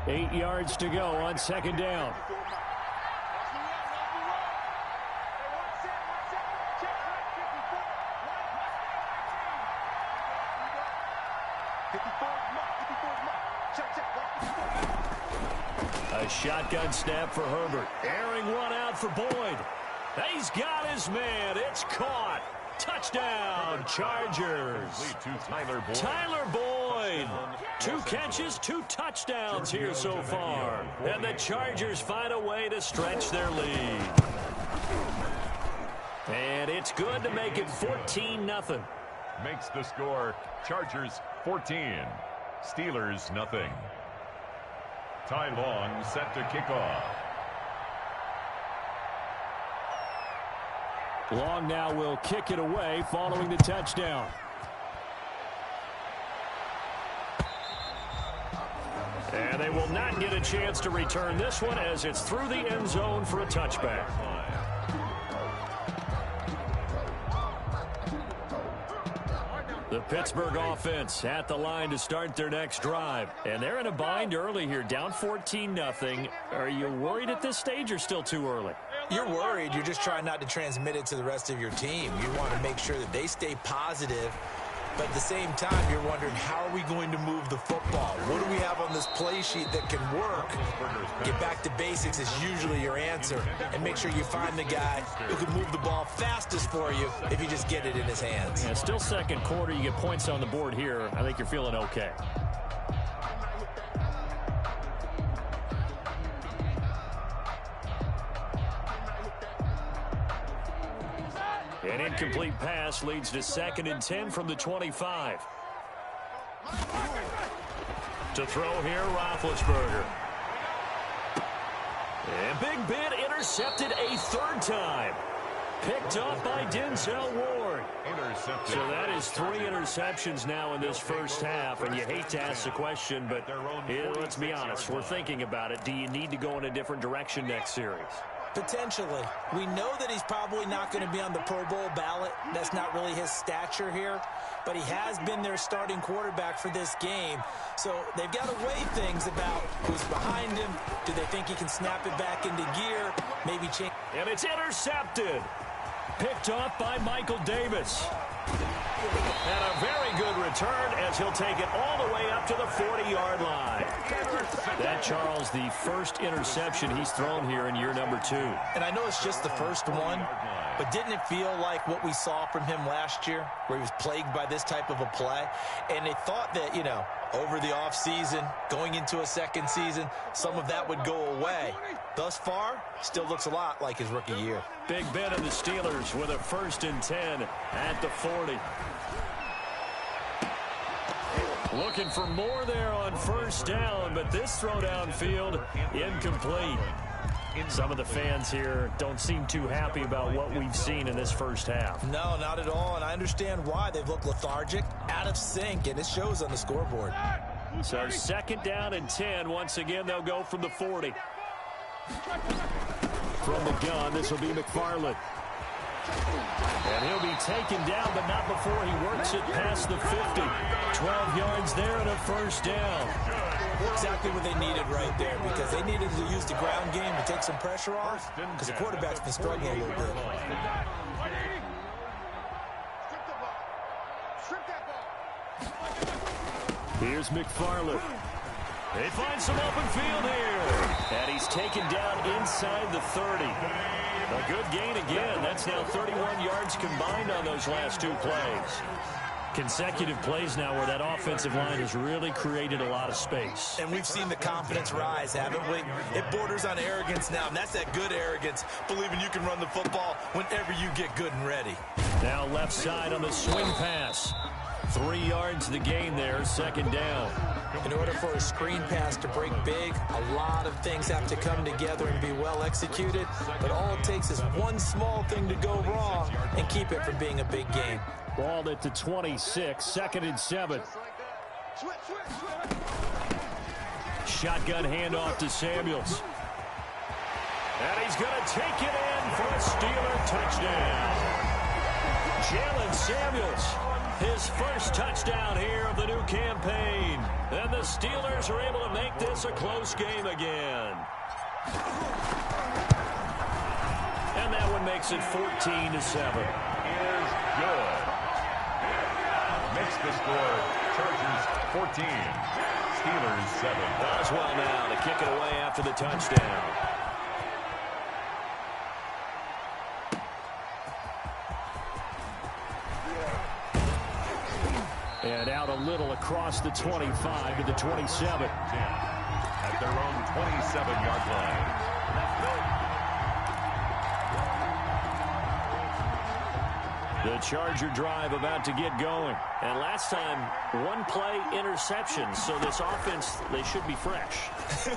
8 yards to go on second down. A shotgun snap for Herbert. Airing one out for Boyd. He's got his man. It's caught. Touchdown, Chargers. Tyler Boyd. 2 catches, 2 touchdowns here so far. And the Chargers find a way to stretch their lead. And it's good to make it 14-0. Makes the score Chargers 14, Steelers nothing. Ty Long set to kick off. Long now will kick it away following the touchdown. And they will not get a chance to return this one as it's through the end zone for a touchback. The Pittsburgh offense at the line to start their next drive. And they're in a bind early here, down 14-0. Are you worried at this stage or still too early? You're worried. You're just trying not to transmit it to the rest of your team. You want to make sure that they stay positive. But at the same time, you're wondering, how are we going to move the football? What do we have on this play sheet that can work? Get back to basics is usually your answer. And make sure you find the guy who can move the ball fastest for you if you just get it in his hands. Yeah, still second quarter. You get points on the board here. I think you're feeling okay. An incomplete pass leads to 2nd and 10 from the 25. To throw here, Roethlisberger. And Big Ben intercepted a 3rd time. Picked up by Denzel Ward. Intercepted. So that is 3 interceptions now in this first half. And you hate to ask the question, but let's be honest. We're thinking about it. Do you need to go in a different direction next series? Potentially. We know that he's probably not going to be on the Pro Bowl ballot. That's not really his stature here. But he has been their starting quarterback for this game. So they've got to weigh things about who's behind him. Do they think he can snap it back into gear? Maybe change. And it's intercepted. Picked off by Michael Davis. And a very good return as he'll take it all the way up to the 40-yard line. That, Charles, the first interception he's thrown here in year number 2. And I know it's just the first one, but didn't it feel like what we saw from him last year, where he was plagued by this type of a play? And they thought that, you know, over the offseason, going into a second season, some of that would go away. Thus far, still looks a lot like his rookie year. Big Ben and the Steelers with a 1st and 10 at the 40. Looking for more there on 1st down, but this throw downfield incomplete. Some of the fans here don't seem too happy about what we've seen in this first half. No, not at all, and I understand why. They've looked lethargic, out of sync, and it shows on the scoreboard. So 2nd down and 10. Once again, they'll go from the 40. From the gun, this will be McFarland. And he'll be taken down, but not before he works it past the 50. 12 yards there and a 1st down. Exactly what they needed right there, because they needed to use the ground game to take some pressure off, because the quarterback's been struggling a little bit. Here's McFarland. They find some open field here. And he's taken down inside the 30. A good gain again. That's now 31 yards combined on those last 2 plays. Consecutive plays now where that offensive line has really created a lot of space. And we've seen the confidence rise, haven't we? It borders on arrogance now, and that's that good arrogance, believing you can run the football whenever you get good and ready. Now left side on the swing pass. 3 yards the gain there, 2nd down. In order for a screen pass to break big, a lot of things have to come together and be well executed. But all it takes is one small thing to go wrong and keep it from being a big game. Ball at the 26, 2nd and 7. Shotgun handoff to Samuels. And he's going to take it in for a Steeler touchdown. Jalen Samuels His first touchdown here of the new campaign. And the Steelers are able to make this a close game again. And that one makes it 14-7. Is good. Makes the score Chargers 14, Steelers 7. Boswell now to kick it away after the touchdown. And out a little across the 25 to the 27. At their own 27-yard line. The Charger drive about to get going. And last time, one play interception. So this offense, they should be fresh.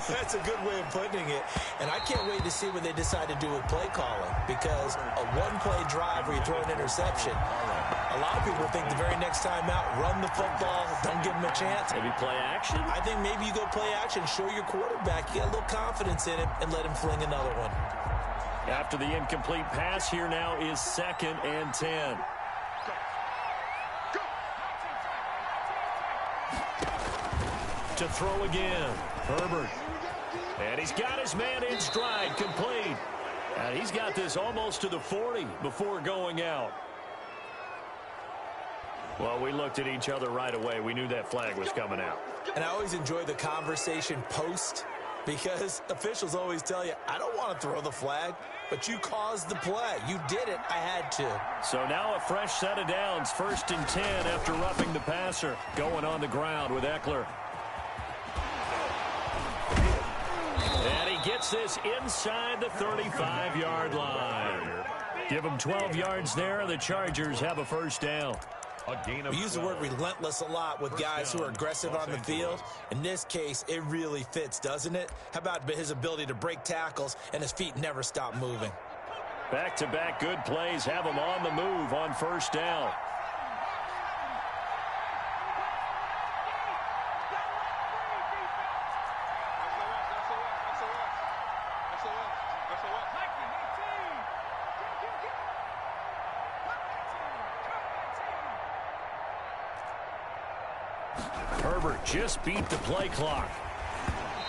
That's a good way of putting it. And I can't wait to see what they decide to do with play calling. Because a one-play drive where you throw an interception, a lot of people think the very next time out, run the football, don't give them a chance. Maybe play action? I think maybe you go play action, show your quarterback, you get a little confidence in him, and let him fling another one. After the incomplete pass, here now is 2nd and 10. To throw again, Herbert. And he's got his man in stride, complete. And he's got this almost to the 40 before going out. Well, we looked at each other right away. We knew that flag was coming out. And I always enjoy the conversation post, because officials always tell you, I don't want to throw the flag, but you caused the play. You did it. I had to. So now a fresh set of downs. 1st and 10 after roughing the passer. Going on the ground with Eckler. And he gets this inside the 35-yard line. Give him 12 yards there. The Chargers have a first down. We use the word relentless a lot with guys who are aggressive on the field. In this case, it really fits, doesn't it? How about his ability to break tackles and his feet never stop moving? Back-to-back good plays have him on the move on first down. Herbert just beat the play clock.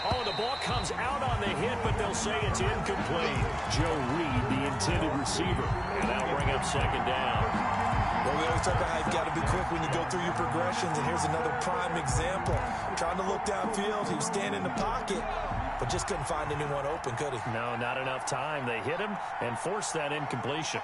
Oh, the ball comes out on the hit, but they'll say it's incomplete. Joe Reed, the intended receiver. And that'll bring up 2nd down. Well, we always talk about how you've got to be quick when you go through your progressions, and here's another prime example. Trying to look downfield, he was standing in the pocket, but just couldn't find anyone open, could he? No, not enough time. They hit him and forced that incompletion.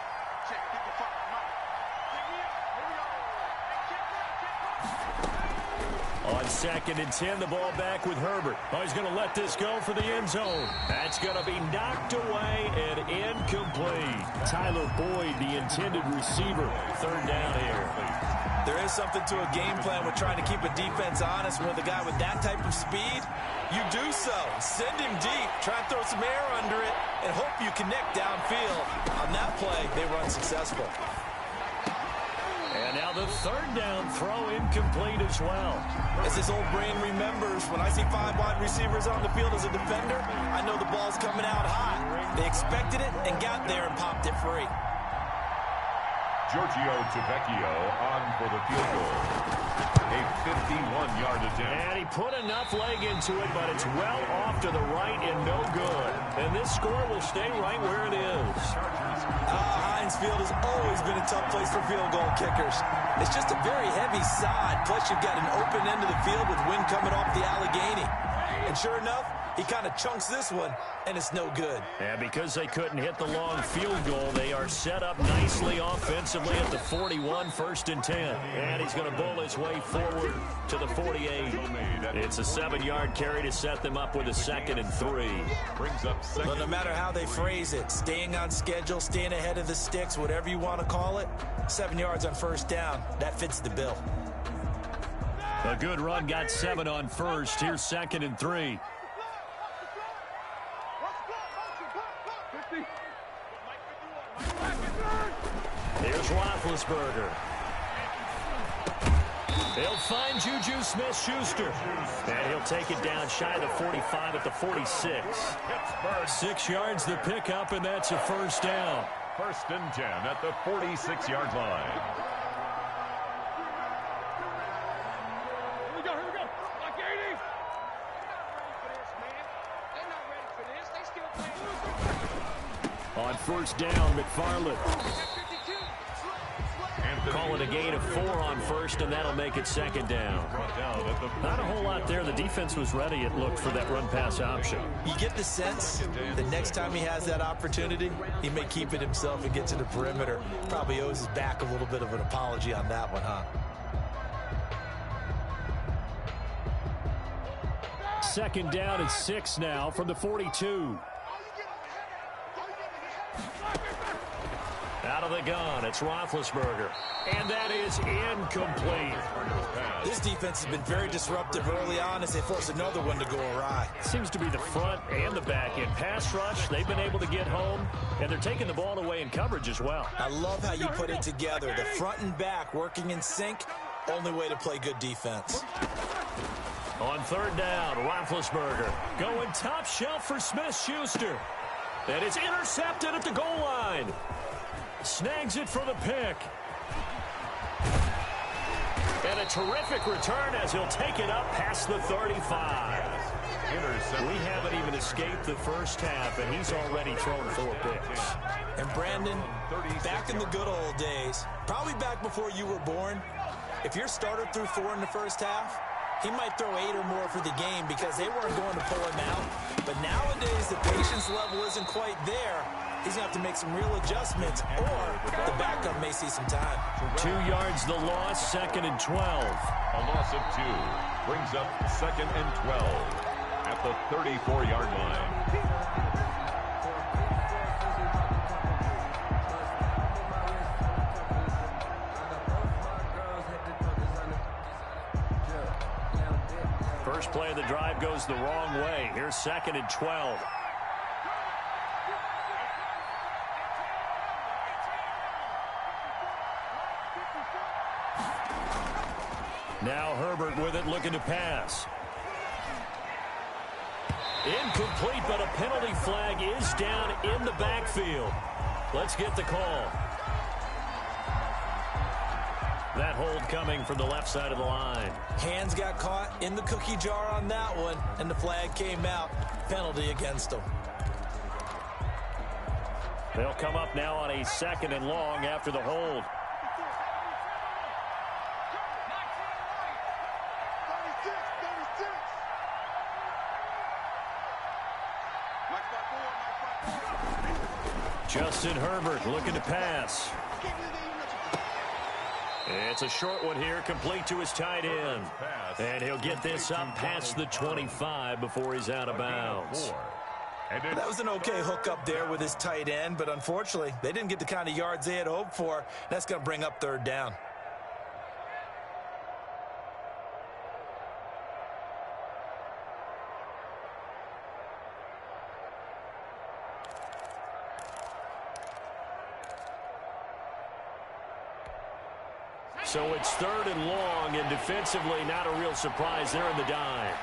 On 2nd and 10, the ball back with Herbert. Oh, he's going to let this go for the end zone. That's going to be knocked away and incomplete. Tyler Boyd, the intended receiver. 3rd down here. There is something to a game plan with trying to keep a defense honest. With a guy with that type of speed, you do so. Send him deep. Try and throw some air under it and hope you connect downfield. On that play, they run successful. And now the 3rd down throw incomplete as well. As his old brain remembers, when I see 5 wide receivers on the field as a defender, I know the ball's coming out hot. They expected it and got there and popped it free. Giorgio Tavecchio on for the field goal. A 51-yard attempt. And he put enough leg into it, but it's well off to the right and no good. And this score will stay right where it is. Heinz Field has always been a tough place for field goal kickers. It's just a very heavy side, plus you've got an open end of the field with wind coming off the Allegheny. And sure enough, he kind of chunks this one, and it's no good. And because they couldn't hit the long field goal, they are set up nicely offensively at the 41, 1st and 10. And he's going to bowl his way forward to the 48. It's a 7-yard carry to set them up with a 2nd and 3. Brings up 2nd. But no matter how they phrase it, staying on schedule, staying ahead of the sticks, whatever you want to call it, 7 yards on 1st down, that fits the bill. A good run got 7 on 1st. Here's 2nd and 3. Here's Roethlisberger. They'll find Juju Smith-Schuster. And he'll take it down shy of the 45 at the 46. 6 yards the pickup, and that's a 1st down. 1st and 10 at the 46-yard line. On first down, McFarland. Call it a gain of 4 on first, and that'll make it second down. Not a whole lot there. The defense was ready, it looked, for that run-pass option. You get the sense the next time he has that opportunity, he may keep it himself and get to the perimeter. Probably owes his back a little bit of an apology on that one, huh? Second down and 6 now from the 42. Out of the gun, it's Roethlisberger. And that is incomplete. This defense has been very disruptive early on as they force another one to go awry. Seems to be the front and the back end pass rush. They've been able to get home, and they're taking the ball away in coverage as well. I love how you put it together. The front and back working in sync. Only way to play good defense. On third down, Roethlisberger going top shelf for Smith-Schuster. And it's intercepted at the goal line. Snags it for the pick. And a terrific return as he'll take it up past the 35. We haven't even escaped the first half, and he's already thrown 4 picks. And Brandon, back in the good old days, probably back before you were born, if your starter threw 4 in the first half, he might throw 8 or more for the game because they weren't going to pull him out. But nowadays, the patience level isn't quite there. He's going to have to make some real adjustments, or the backup may see some time. 2 yards the loss, second and 12. A loss of 2 brings up second and 12 at the 34-yard line. First play of the drive goes the wrong way. Here's second and 12. Now Herbert with it, looking to pass. Incomplete, but a penalty flag is down in the backfield. Let's get the call. That hold coming from the left side of the line. Hands got caught in the cookie jar on that one, and the flag came out. Penalty against them. They'll come up now on a second and long after the hold. Justin Herbert looking to pass. It's a short one here, complete to his tight end. And he'll get this up past the 25 before he's out of bounds. That was an okay hook up there with his tight end, but unfortunately, they didn't get the kind of yards they had hoped for. That's going to bring up third down. So it's third and long, and defensively not a real surprise there in the dime.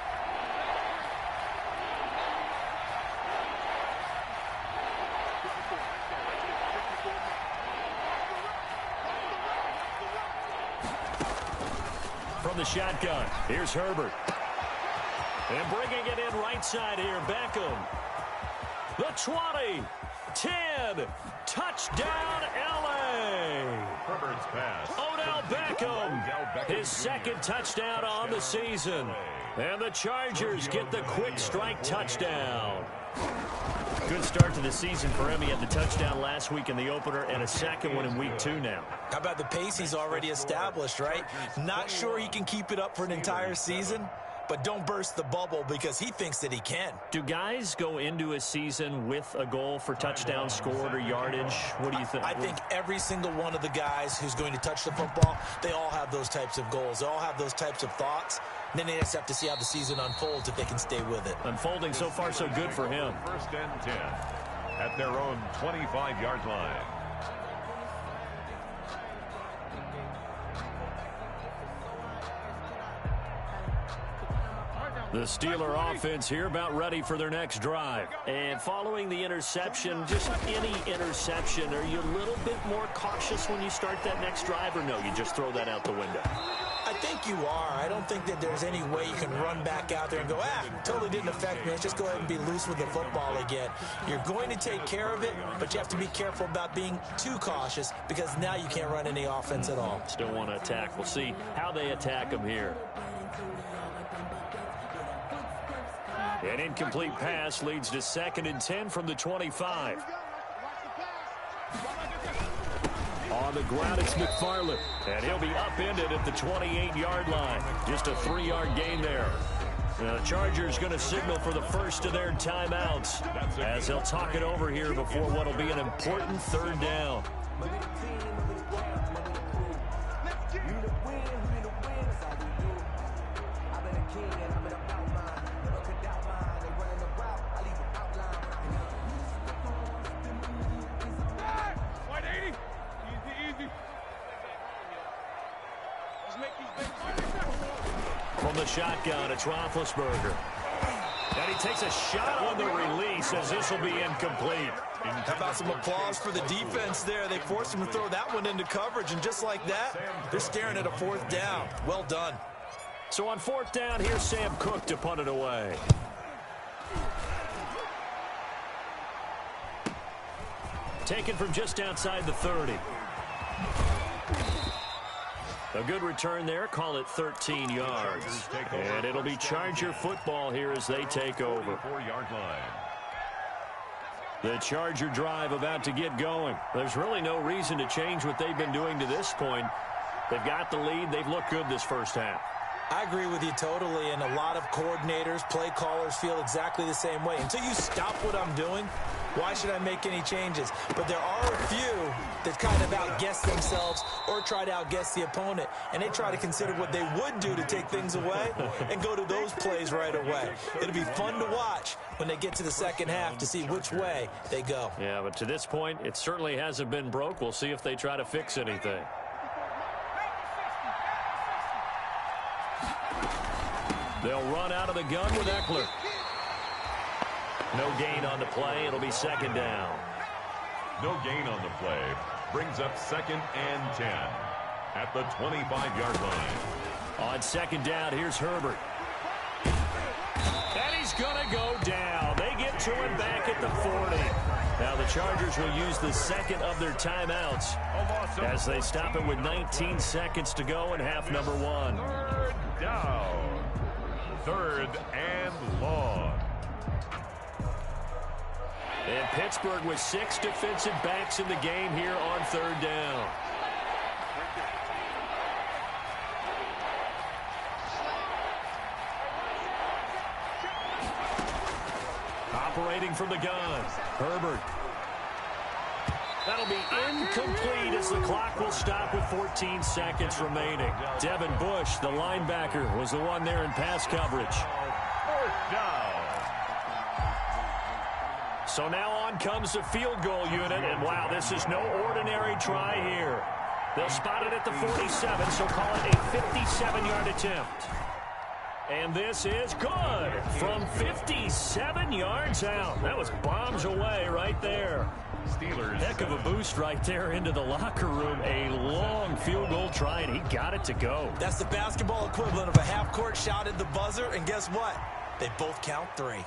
From the shotgun, here's Herbert. And bringing it in right side here, Beckham. The 20, 10, touchdown L.A. Herbert's pass. Odell Beckham, his second touchdown on the season. And the Chargers get the quick strike touchdown. Good start to the season for him. He had the touchdown last week in the opener and a second one in week 2 now. How about the pace he's already established, right? Not sure he can keep it up for an entire season, but don't burst the bubble because he thinks that he can. Do guys go into a season with a goal for touchdown scored or yardage? What do you think? I think every single one of the guys who's going to touch the football, they all have those types of goals. They all have those types of thoughts. And then they just have to see how the season unfolds if they can stay with it. Unfolding so far so good for him. First and 10 at their own 25-yard line. The Steeler offense here about ready for their next drive. And following the interception, just any interception, are you a little bit more cautious when you start that next drive, or no, you just throw that out the window? I think you are. I don't think that there's any way you can run back out there and go, totally didn't affect me. Let's just go ahead and be loose with the football again. You're going to take care of it, but you have to be careful about being too cautious because now you can't run any offense at all. Still want to attack. We'll see how they attack him here. An incomplete pass leads to 2nd and 10 from the 25. On the ground, it's McFarland, and he'll be upended at the 28-yard line. Just a 3-yard gain there. The Chargers going to signal for the first of their timeouts as they'll talk it over here before what will be an important 3rd down. From the shotgun, it's Roethlisberger. And he takes a shot on the release as this will be incomplete. How about some applause for the defense there? They forced him to throw that one into coverage, and just like that, they're staring at a 4th down. Well done. So on 4th down, here's Sam Cook to punt it away. Taken from just outside the 30. A good return there. Call it 13 yards. And it'll be Charger football here as they take over. 4-yard line. The Charger drive about to get going. There's really no reason to change what they've been doing to this point. They've got the lead. They've looked good this first half. I agree with you totally, and a lot of coordinators, play callers feel exactly the same way. Until you stop what I'm doing, why should I make any changes? But there are a few that kind of outguess themselves or try to outguess the opponent, and they try to consider what they would do to take things away and go to those plays right away. It'll be fun to watch when they get to the second half to see which way they go. Yeah, but to this point, it certainly hasn't been broke. We'll see if they try to fix anything. They'll run out of the gun with Eckler. No gain on the play. It'll be 2nd down. No gain on the play. Brings up 2nd and 10 at the 25-yard line. On 2nd down, here's Herbert. And he's going to go down. They get to him back at the 40. Now the Chargers will use the 2nd of their timeouts as they stop it with 19 seconds to go in half number 1. 3rd down. 3rd and long. And Pittsburgh with 6 defensive backs in the game here on 3rd down. Operating from the gun, Herbert. That'll be incomplete as the clock will stop with 14 seconds remaining. Devin Bush, the linebacker, was the one there in pass coverage. 4th down. So now on comes the field goal unit, and wow, this is no ordinary try here. They'll spot it at the 47, so call it a 57-yard attempt. And this is good from 57 yards out. That was bombs away right there. Steelers. Heck of a boost right there into the locker room. A long field goal try, and he got it to go. That's the basketball equivalent of a half-court shot at the buzzer, and guess what? They both count 3.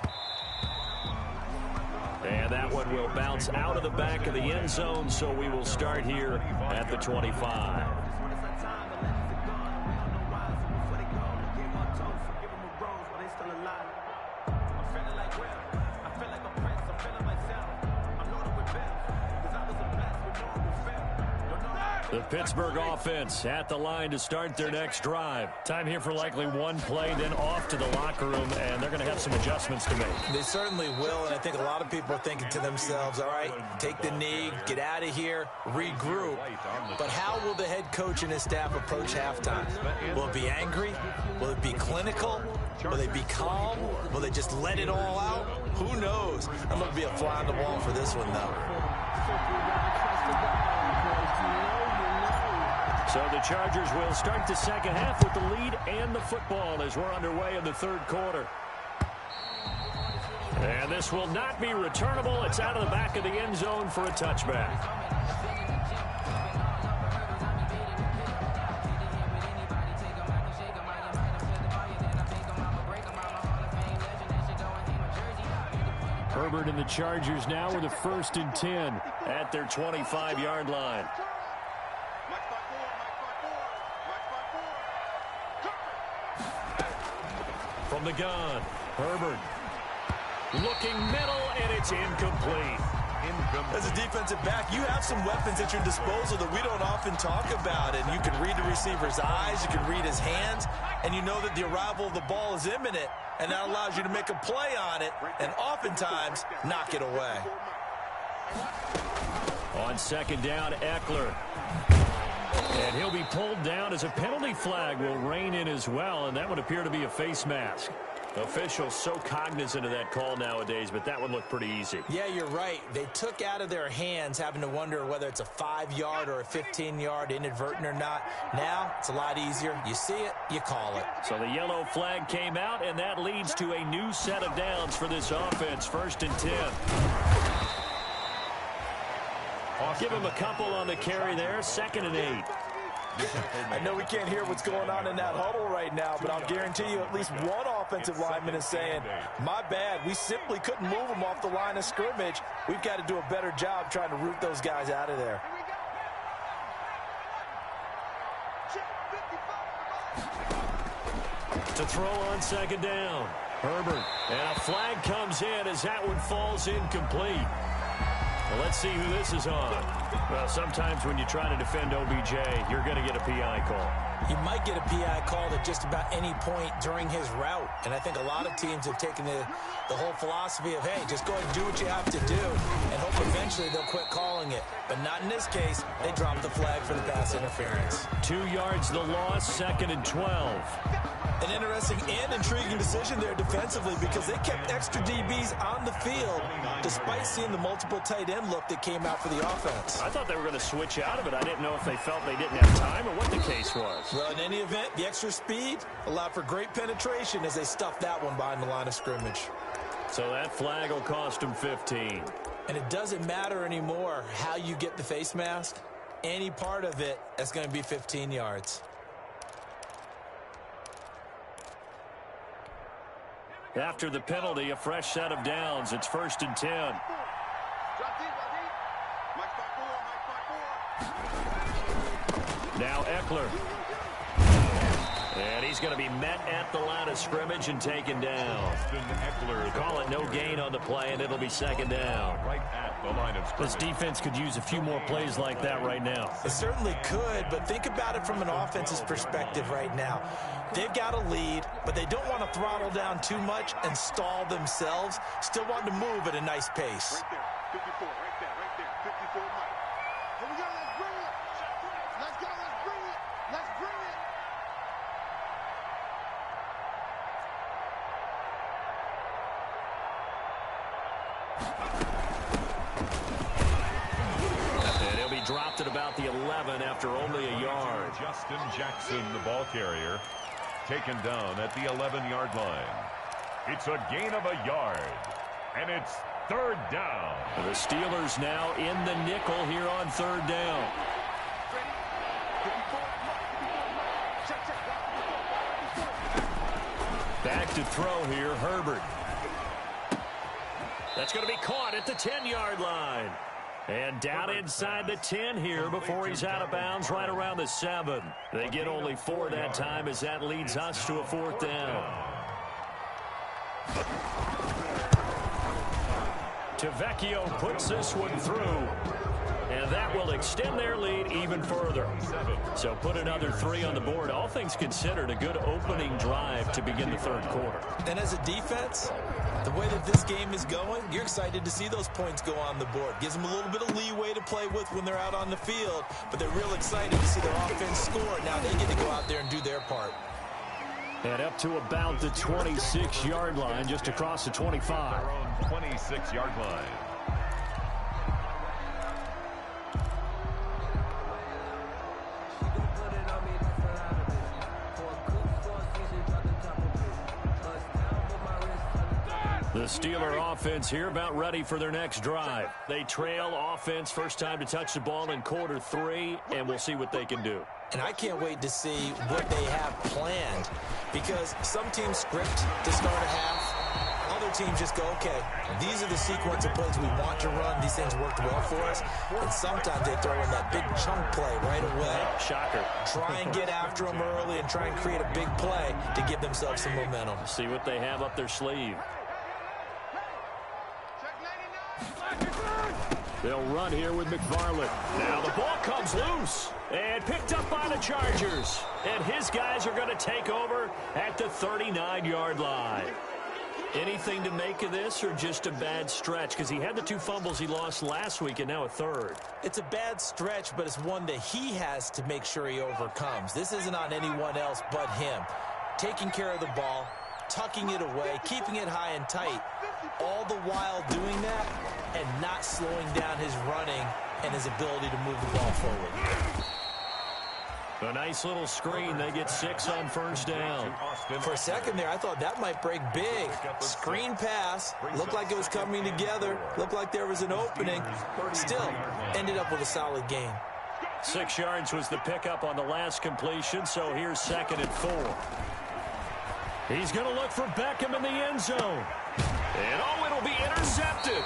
And that one will bounce out of the back of the end zone, so we will start here at the 25. The Pittsburgh offense at the line to start their next drive. Time here for likely one play, then off to the locker room, and they're going to have some adjustments to make. They certainly will, and I think a lot of people are thinking to themselves, all right, take the knee, get out of here, regroup. But how will the head coach and his staff approach halftime? Will it be angry? Will it be clinical? Will they be calm? Will they just let it all out? Who knows? I'm going to be a fly on the wall for this one, though. So the Chargers will start the second half with the lead and the football as we're underway in the 3rd quarter. And this will not be returnable. It's out of the back of the end zone for a touchback. Herbert and the Chargers now with a 1st and 10 at their 25-yard line. From the gun, Herbert looking middle, and it's incomplete. As a defensive back, you have some weapons at your disposal that we don't often talk about, and you can read the receiver's eyes, you can read his hands, and you know that the arrival of the ball is imminent, and that allows you to make a play on it and oftentimes knock it away. On 2nd down, Eckler. And he'll be pulled down as a penalty flag will rein in as well, and that would appear to be a face mask. Officials so cognizant of that call nowadays, but that one looked pretty easy. Yeah, you're right. They took out of their hands having to wonder whether it's a 5-yard or a 15-yard inadvertent or not. Now, it's a lot easier. You see it, you call it. So the yellow flag came out, and that leads to a new set of downs for this offense. 1st and 10. Give him a couple on the carry there. 2nd and 8. I know we can't hear what's going on in that huddle right now, but I'll guarantee you at least one offensive lineman is saying, my bad, we simply couldn't move them off the line of scrimmage. We've got to do a better job trying to root those guys out of there. To throw on 2nd down, Herbert. And a flag comes in as that one falls incomplete. Well, let's see who this is on. Well, sometimes when you try to defend OBJ, you're going to get a PI call. You might get a PI call at just about any point during his route. And I think a lot of teams have taken the whole philosophy of, hey, just go ahead and do what you have to do and hope eventually they'll quit calling it. But not in this case. They dropped the flag for the pass interference. 2 yards the loss, 2nd and 12. An interesting and intriguing decision there defensively because they kept extra DBs on the field despite seeing the multiple tight end look that came out for the offense. I thought they were going to switch out of it. I didn't know if they felt they didn't have time or what the case was. Well, in any event, the extra speed allowed for great penetration as they stuffed that one behind the line of scrimmage. So that flag will cost them 15. And it doesn't matter anymore how you get the face mask. Any part of it is going to be 15 yards. After the penalty, a fresh set of downs. It's 1st and 10. Now Eckler. And he's going to be met at the line of scrimmage and taken down. Call it no gain on the play, and it'll be 2nd down. Right at the line of scrimmage. This defense could use a few more plays like that right now. It certainly could, but think about it from an offense's perspective right now. They've got a lead, but they don't want to throttle down too much and stall themselves. Still want to move at a nice pace. Right there, 54, right there, 54 Mike. Here we go, let's bring it. Let's go, let's bring it. Let's bring it. And he'll be dropped at about the 11 after only a yard. Justin Jackson, the ball carrier, taken down at the 11-yard line. It's a gain of a yard, and it's 3rd down. The Steelers now in the nickel here on 3rd down. Back to throw here, Herbert. That's going to be caught at the 10-yard line. And down inside the 10 here before he's out of bounds right around the 7. They get only 4 that time as that leads us to a 4th down. Tavecchio puts this one through. And that will extend their lead even further. So put another 3 on the board. All things considered, a good opening drive to begin the 3rd quarter. And as a defense, the way that this game is going, you're excited to see those points go on the board. Gives them a little bit of leeway to play with when they're out on the field, but they're real excited to see their offense score. Now they get to go out there and do their part. And up to about the 26-yard line, just across the 25. Their own 26-yard line. The Steeler offense here about ready for their next drive. They trail offense, first time to touch the ball in quarter 3, and we'll see what they can do. And I can't wait to see what they have planned because some teams script to start a half. other teams just go, okay, these are the sequence of plays we want to run. These things worked well for us. And sometimes they throw in that big chunk play right away. Shocker. Try and get after them early and try and create a big play to give themselves some momentum. See what they have up their sleeve. They'll run here with McFarland. Now the ball comes loose and picked up by the Chargers. And his guys are going to take over at the 39-yard line. Anything to make of this or just a bad stretch? Because he had the 2 fumbles he lost last week and now a third. It's a bad stretch, but it's one that he has to make sure he overcomes. This isn't on anyone else but him. Taking care of the ball, tucking it away, keeping it high and tight, all the while doing that and not slowing down his running and his ability to move the ball forward. A nice little screen. They get 6 on first down. For a second there, I thought that might break big. Screen pass. Looked like it was coming together. Looked like there was an opening. Still, ended up with a solid gain. 6 yards was the pickup on the last completion, so here's 2nd and 4. He's going to look for Beckham in the end zone. And, oh, it'll be intercepted.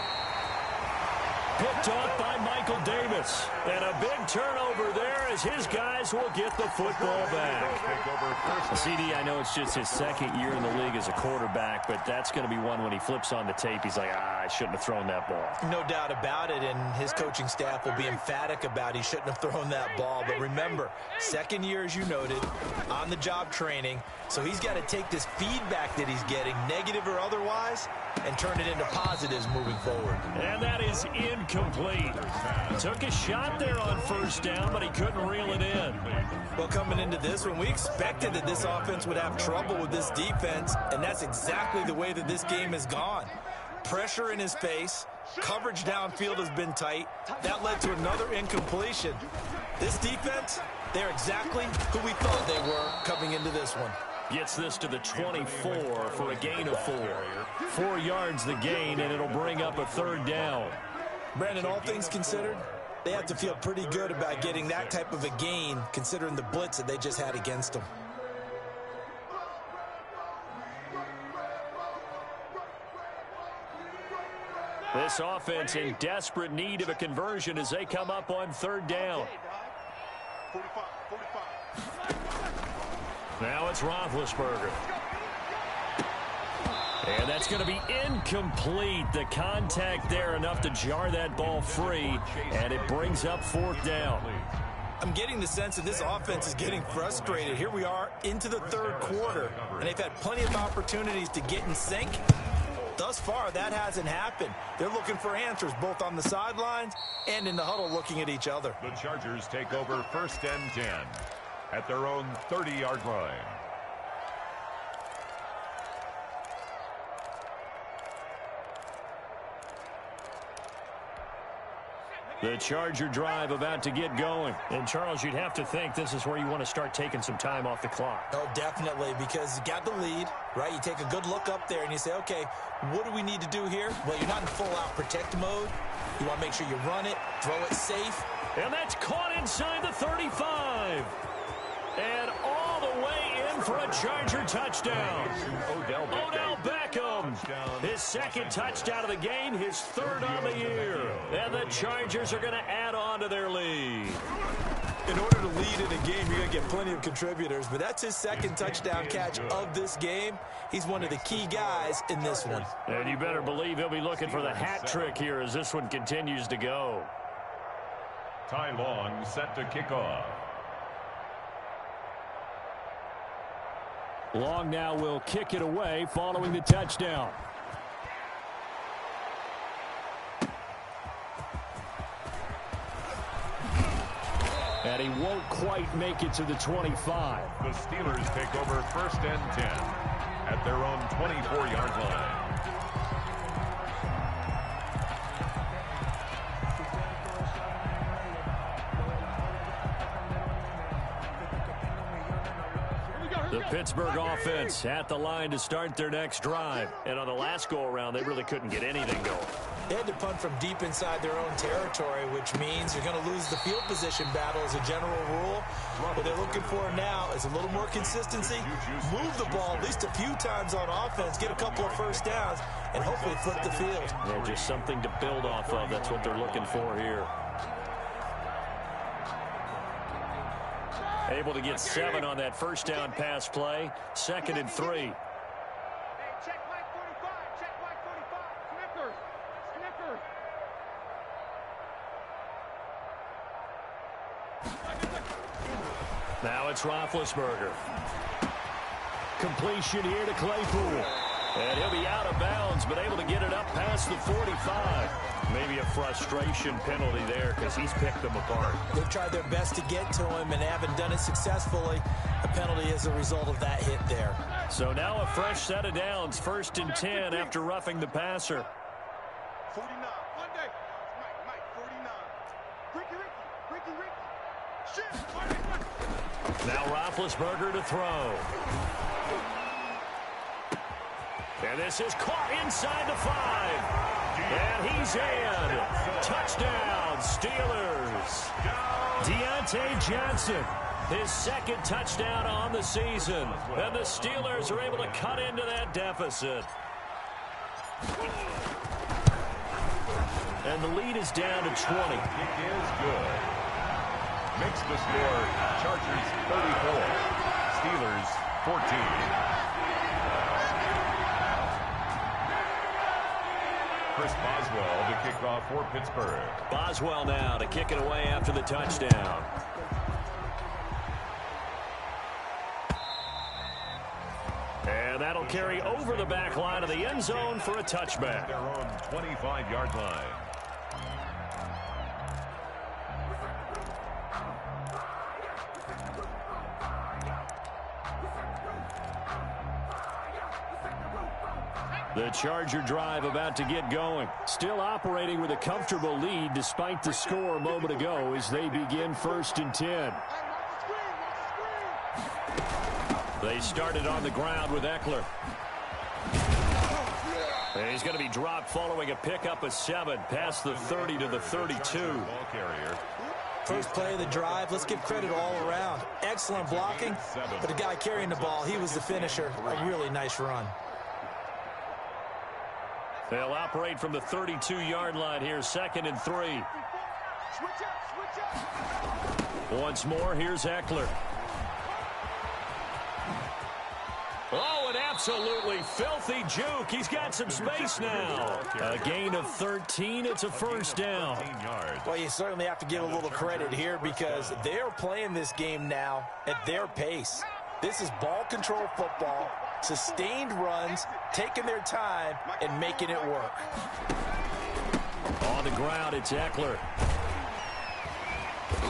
Picked off by Michael Davis. And a big turnover there as his guys will get the football back. CD, I know it's just his 2nd year in the league as a quarterback, but that's going to be one when he flips on the tape. He's like, I shouldn't have thrown that ball. No doubt about it, and his coaching staff will be emphatic about he shouldn't have thrown that ball. But remember, 2nd year, as you noted, on-the-job training. So he's got to take this feedback that he's getting, negative or otherwise, and turn it into positives moving forward. And that is incomplete. Took a shot there on first down, but he couldn't reel it in. Well, coming into this one, we expected that this offense would have trouble with this defense, and that's exactly the way that this game has gone. Pressure in his face, coverage downfield has been tight. That led to another incompletion. This defense, they're exactly who we thought they were coming into this one. Gets this to the 24 for a gain of 4. 4 yards the gain, and it'll bring up a 3rd down. Brandon, all things considered, they have to feel pretty good about getting that type of a gain, considering the blitz that they just had against them. This offense in desperate need of a conversion as they come up on 3rd down. Now it's Roethlisberger. And that's going to be incomplete. The contact there enough to jar that ball free, and it brings up 4th down. I'm getting the sense that this offense is getting frustrated. Here we are into the 3rd quarter, and they've had plenty of opportunities to get in sync. Thus far, that hasn't happened. They're looking for answers both on the sidelines and in the huddle looking at each other. The Chargers take over 1st and 10 at their own 30-yard line. The Charger drive about to get going. And, Charles, you'd have to think this is where you want to start taking some time off the clock. Oh, definitely, because you got the lead, right? You take a good look up there and you say, okay, what do we need to do here? Well, you're not in full-out protect mode. You want to make sure you run it, throw it safe. And that's caught inside the 35. And all the way in for a Charger touchdown. Odell Beckham, his 2nd touchdown of the game, his 3rd on the year. And the Chargers are going to add on to their lead. In order to lead in a game, you're going to get plenty of contributors, but that's his 2nd touchdown catch of this game. He's one of the key guys in this one. And you better believe he'll be looking for the hat trick here as this one continues to go. Ty Long set to kick off. Long now will kick it away following the touchdown. And he won't quite make it to the 25. The Steelers take over 1st and 10 at their own 24-yard line. The Pittsburgh offense at the line to start their next drive. And on the last go-around, they really couldn't get anything going. They had to punt from deep inside their own territory, which means you're going to lose the field position battle as a general rule. What they're looking for now is a little more consistency, move the ball at least a few times on offense, get a couple of first downs, and hopefully flip the field. Yeah, just something to build off of. That's what they're looking for here. Able to get 7 on that first down pass play. 2nd and 3. Hey, check Mike 45. Check Mike 45. Snicker. Now it's Roethlisberger. Completion here to Claypool. And he'll be out of bounds, but able to get it up past the 45. Maybe a frustration penalty there because he's picked them apart. They've tried their best to get to him and haven't done it successfully. A penalty is a result of that hit there. So now a fresh set of downs. 1st and 10 after roughing the passer. 49. Monday. Mike, 49. Ricky. Shit. Now Roethlisberger to throw. And this is caught inside the 5. And he's in. Touchdown, Steelers. Deontay Johnson, his 2nd touchdown on the season. And the Steelers are able to cut into that deficit. And the lead is down to 20. Kick is good. Makes the score Chargers 34, Steelers 14. Chris Boswell to kick off for Pittsburgh. Boswell now to kick it away after the touchdown. And that'll carry over the back line of the end zone for a touchback. Their own 25-yard line. The Charger drive about to get going. Still operating with a comfortable lead despite the score a moment ago as they begin 1st and 10. They started on the ground with Eckler. And he's going to be dropped following a pickup of 7 past the 30 to the 32. Ball carrier. First play of the drive, let's give credit all around. Excellent blocking, but the guy carrying the ball, he was the finisher. A really nice run. They'll operate from the 32-yard line here, 2nd and 3. Switch up. Once more, here's Eckler. Oh, an absolutely filthy juke. He's got some space now. A gain of 13. It's a first down. Well, you certainly have to give a little credit here because they're playing this game now at their pace. This is ball control football, sustained runs, taking their time, and making it work. On the ground, it's Eckler.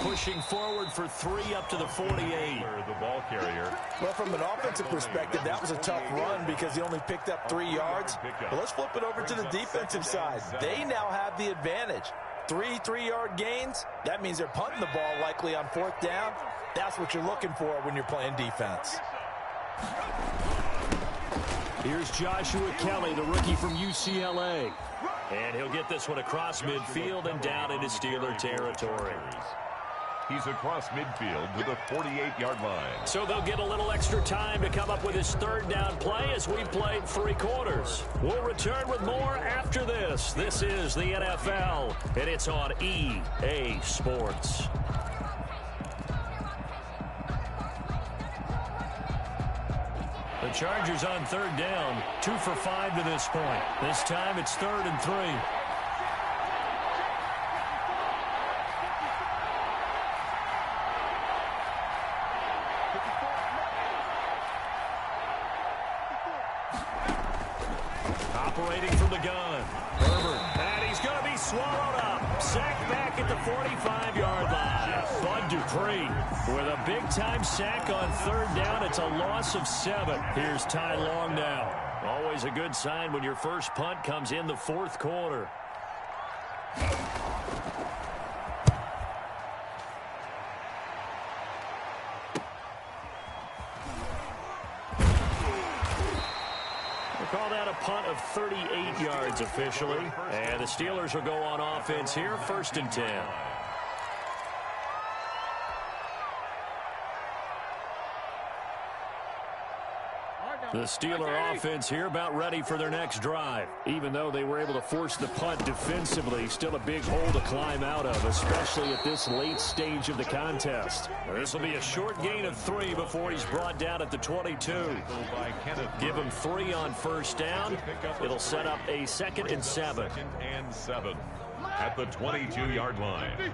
Pushing forward for 3 up to the 48. The ball carrier. Well, from an offensive perspective, that was a tough run because he only picked up 3 yards. But let's flip it over to the defensive side. They now have the advantage. 3 3-yard gains, that means they're punting the ball likely on 4th down. That's what you're looking for when you're playing defense. Here's Joshua Kelly, the rookie from UCLA. And he'll get this one across midfield and down into Steeler territory. He's across midfield to the 48-yard line. So they'll get a little extra time to come up with his 3rd down play as we played 3 quarters. We'll return with more after this. This is the NFL, and it's on EA Sports. The Chargers on 3rd down, 2 for 5 to this point. This time it's 3rd and 3. Operating from the gun. Herbert, and he's going to be swallowed up. Sacked back at the 45-yard line. Bud Dupree with a big-time sack on 3rd down. It's a loss of 7. Here's Ty Long now. Always a good sign when your first punt comes in the 4th quarter. Call that a punt of 38 yards officially. And the Steelers will go on offense here, 1st and 10. The Steeler offense here about ready for their next drive. Even though they were able to force the punt defensively, still a big hole to climb out of, especially at this late stage of the contest. This will be a short gain of 3 before he's brought down at the 22. Give him 3 on 1st down. It'll set up a 2nd and 7. 2nd and 7 at the 22-yard line.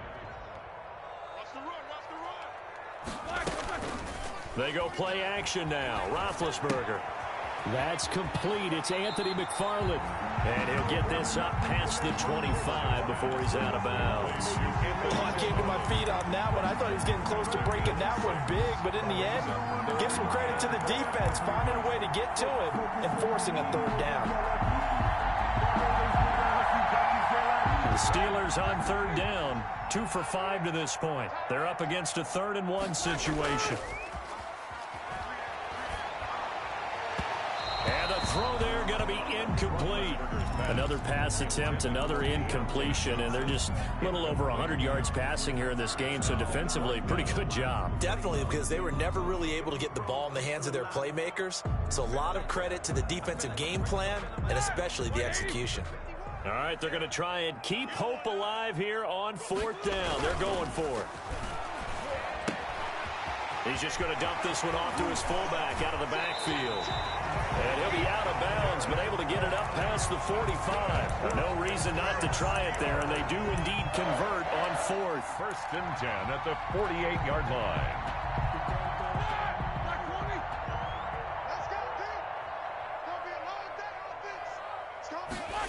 They go play action now. Roethlisberger. That's complete. It's Anthony McFarland. And he'll get this up past the 25 before he's out of bounds. Oh, I came to my feet on that one. I thought he was getting close to breaking that one big, but in the end, give some credit to the defense, finding a way to get to him and forcing a 3rd down. The Steelers on 3rd down, 2 for 5 to this point. They're up against a 3rd and 1 situation. And the throw there going to be incomplete. Another pass attempt, another incompletion, and they're just a little over 100 yards passing here in this game, so defensively, pretty good job. Definitely, because they were never really able to get the ball in the hands of their playmakers, so a lot of credit to the defensive game plan and especially the execution. All right, they're going to try and keep hope alive here on 4th down. They're going for it. He's just going to dump this one off to his fullback out of the backfield. And he'll be out of bounds, but able to get it up past the 45. No reason not to try it there, and they do indeed convert on 4th. 1st and 10 at the 48-yard line. Let's go, team. It's going to be a long day offense. It's going to be a long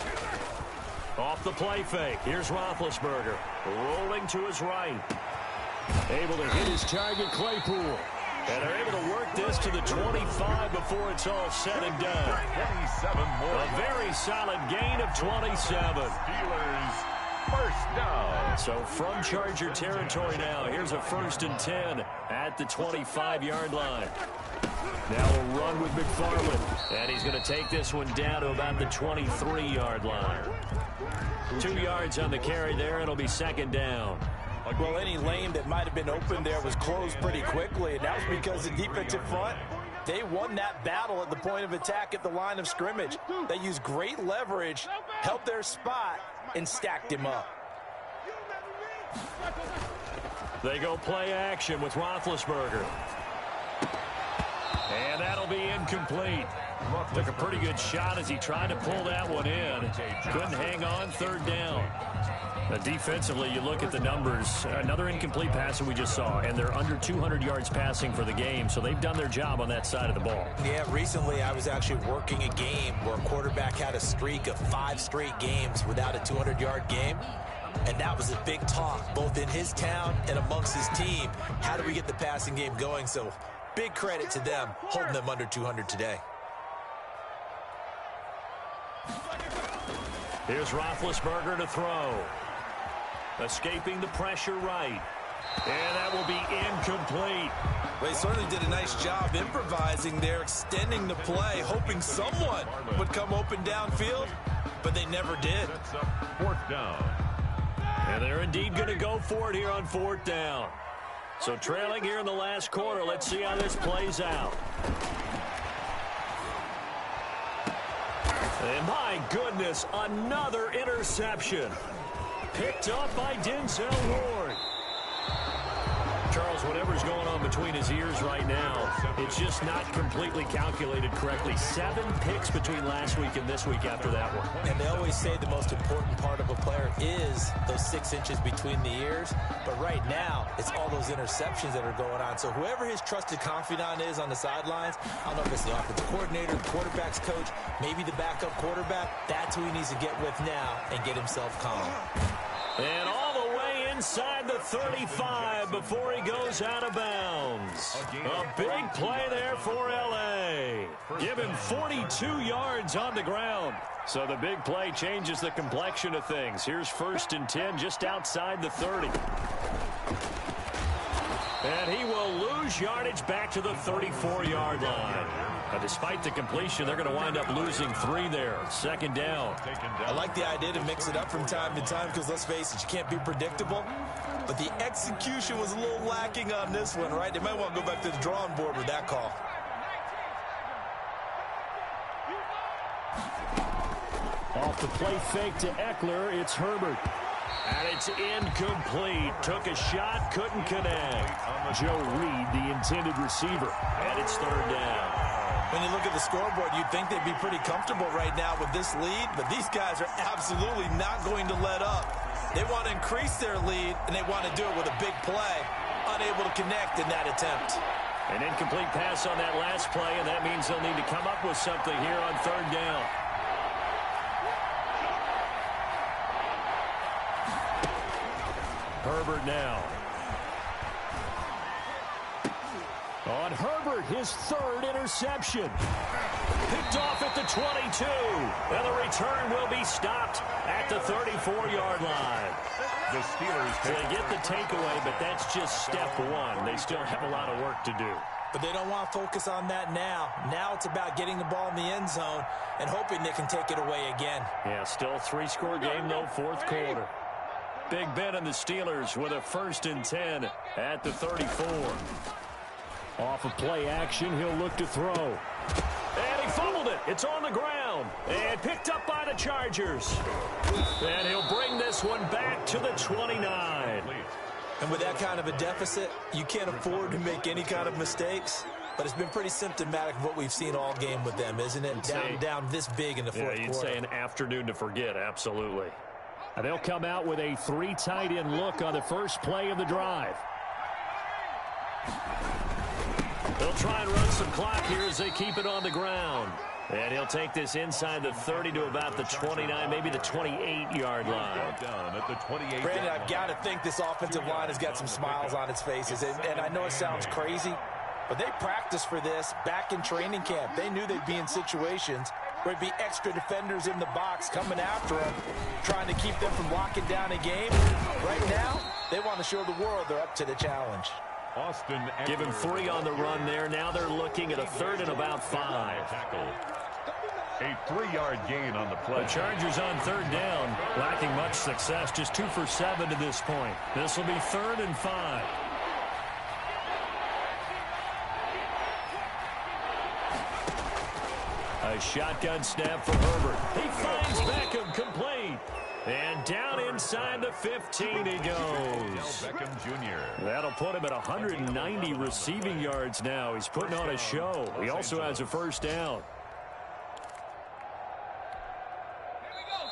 day. Off the play fake. Here's Roethlisberger. Rolling to his right. Able to hit his target, Claypool. And they're able to work this to the 25 before it's all said and done. 27 more. A very solid gain of 27. Steelers 1st down. So from Charger territory now, here's a 1st and 10 at the 25-yard line. Now we'll run with McFarland. And he's going to take this one down to about the 23-yard line. 2 yards on the carry there. It'll be 2nd down. Well, any lane that might have been open there was closed pretty quickly, and that was because the defensive front, they won that battle at the point of attack at the line of scrimmage. They used great leverage, helped their spot, and stacked him up. They go play action with Roethlisberger. And that'll be incomplete. Took a pretty good shot as he tried to pull that one in. Couldn't hang on, 3rd down. Defensively, you look at the numbers. Another incomplete pass that we just saw, and they're under 200 yards passing for the game, so they've done their job on that side of the ball. Yeah, recently I was actually working a game where a quarterback had a streak of 5 straight games without a 200-yard game, and that was a big talk, both in his town and amongst his team. How do we get the passing game going? So big credit to them, holding them under 200 today. Here's Roethlisberger to throw. Escaping the pressure right. And that will be incomplete. They certainly did a nice job improvising there, extending the play, hoping someone would come open downfield, but they never did. That's up 4th down. And they're indeed going to go for it here on 4th down. So trailing here in the last quarter, let's see how this plays out. And my goodness, another interception. Picked up by Denzel Ward. Charles, whatever's going on between his ears right now, it's just not completely calculated correctly. 7 picks between last week and this week after that one. And they always say the most important part of a player is those 6 inches between the ears. But right now, it's all those interceptions that are going on. So whoever his trusted confidant is on the sidelines, I don't know if it's the offensive coordinator, the quarterback's coach, maybe the backup quarterback, that's who he needs to get with now and get himself calm. And all the way inside the 35 before he goes out of bounds. A big play there for L.A. Give him 42 yards on the ground. So the big play changes the complexion of things. Here's 1st and 10 just outside the 30. And he will lose yardage back to the 34-yard line. Despite the completion, they're going to wind up losing 3 there. Second down. I like the idea to mix it up from time to time because, let's face it, you can't be predictable. But the execution was a little lacking on this one, right? They might want to go back to the drawing board with that call. Off the play fake to Eckler, it's Herbert. And it's incomplete. Took a shot, couldn't connect. Joe Reed, the intended receiver. And it's third down. When you look at the scoreboard, you'd think they'd be pretty comfortable right now with this lead, but these guys are absolutely not going to let up. They want to increase their lead, and they want to do it with a big play. Unable to connect in that attempt. An incomplete pass on that last play, and that means they'll need to come up with something here on third down. Herbert now. On Herbert, his third interception. Picked off at the 22. And the return will be stopped at the 34-yard line. The Steelers They get the takeaway, but that's just step one. They still have a lot of work to do. But they don't want to focus on that now. Now it's about getting the ball in the end zone and hoping they can take it away again. Yeah, still a 3-score game, though, fourth quarter. Big Ben and the Steelers with a 1st and 10 at the 34. Off of play action, he'll look to throw. And he fumbled it. It's on the ground. And picked up by the Chargers. And he'll bring this one back to the 29. And with that kind of a deficit, you can't afford to make any kind of mistakes. But it's been pretty symptomatic of what we've seen all game with them, isn't it? Down this big in the fourth quarter. You'd say an afternoon to forget, absolutely. And they'll come out with a 3 tight end look on the first play of the drive. They'll try and run some clock here as they keep it on the ground. And he'll take this inside the 30 to about the 29, maybe the 28-yard line. Down at the 28. Brandon, I've got to think this offensive line has got some smiles on its faces. And I know it sounds crazy, but they practiced for this back in training camp. They knew they'd be in situations where it'd be extra defenders in the box coming after them, trying to keep them from locking down a game. Right now, they want to show the world they're up to the challenge. Austin Give him 3 on the run there. Now they're looking at a 3rd and about 5. A 3-yard gain on the play. The Chargers on 3rd down, lacking much success, just 2 for 7 to this point. This will be 3rd and 5. A shotgun snap for Herbert. He finds Beckham complete. And down inside the 15 he goes. Beckham Jr. That'll put him at 190 receiving yards now. He's putting on a show. He also has a 1st down.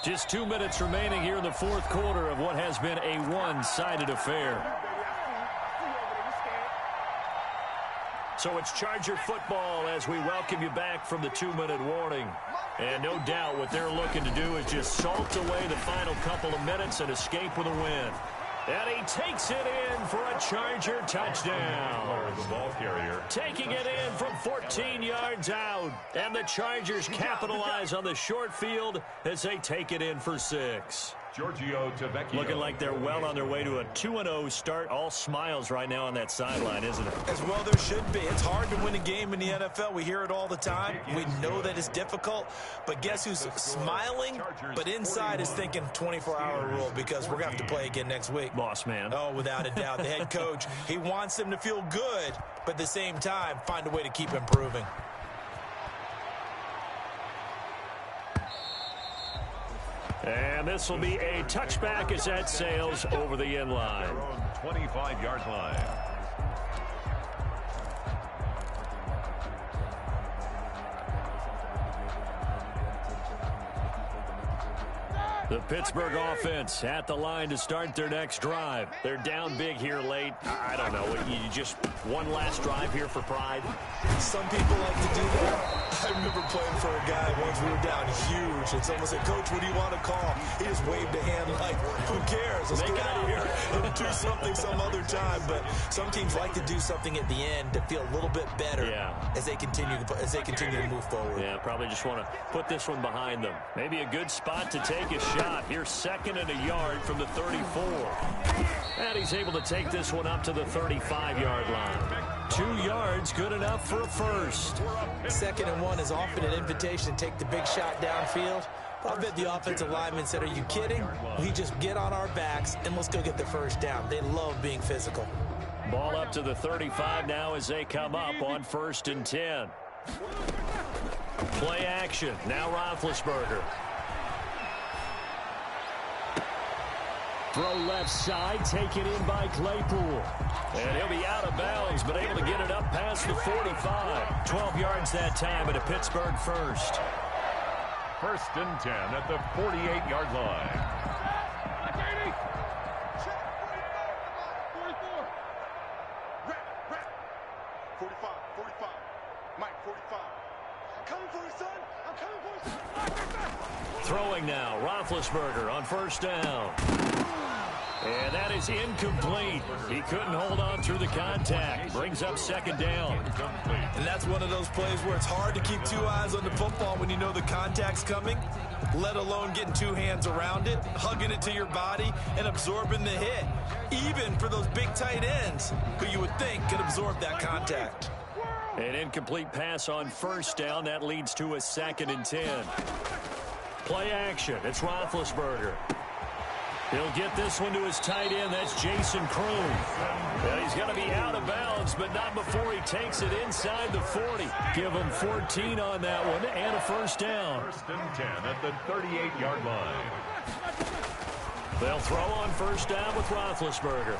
Just 2 minutes remaining here in the fourth quarter of what has been a one-sided affair. So it's Charger football as we welcome you back from the 2-minute warning. And no doubt what they're looking to do is just salt away the final couple of minutes and escape with a win. And he takes it in for a Charger touchdown. The ball carrier. Taking it in from 14 yards out. And the Chargers capitalize on the short field as they take it in for 6. Giorgio Tavecchio. Looking like they're well on their way to a 2-0 start. All smiles right now on that sideline, isn't it? As well there should be. It's hard to win a game in the NFL. We hear it all the time. We know that it's difficult. But guess who's smiling, but inside is thinking 24-hour rule because we're going to have to play again next week. Boss man. Oh, without a doubt. The head coach, he wants them to feel good, but at the same time, find a way to keep improving. And this will be a touchback as that sails over the end line. 25-yard line. The Pittsburgh offense at the line to start their next drive. They're down big here late. I don't know. You just one last drive here for pride? Some people like to do that. I remember playing for a guy once we were down huge, and someone said, "Coach, what do you want to call?" He just waved a hand like, "Who cares? Let's get out of here and do something some other time." But some teams like to do something at the end to feel a little bit better as they continue to move forward. Yeah, probably just want to put this one behind them. Maybe a good spot to take a shot. shot. Here's 2nd and a yard from the 34. And he's able to take this one up to the 35-yard line. 2 yards, good enough for a first. 2nd and 1 is often an invitation to take the big shot downfield. But I bet the offensive lineman said, are you kidding? We just get on our backs and let's go get the first down. They love being physical. Ball up to the 35 now as they come up on 1st and 10. Play action. Now Roethlisberger. Throw left side, taken in by Claypool. And he'll be out of bounds, but able to get it up past the 45. 12 yards that time at a Pittsburgh first. 1st and 10 at the 48-yard line. 45. Mike, 45. I'm coming for you, son. I'm coming for you, son. Throwing now, Roethlisberger on 1st down. And that is incomplete. He couldn't hold on through the contact. Brings up 2nd down. And that's one of those plays where it's hard to keep 2 eyes on the football when you know the contact's coming, let alone getting 2 hands around it, hugging it to your body, and absorbing the hit. Even for those big tight ends who you would think could absorb that contact. An incomplete pass on 1st down. That leads to a 2nd and 10. Play action. It's Roethlisberger. He'll get this one to his tight end. That's Jason Kroon. Well, he's going to be out of bounds, but not before he takes it inside the 40. Give him 14 on that one and a 1st down. 1st and 10 at the 38-yard line. They'll throw on 1st down with Roethlisberger.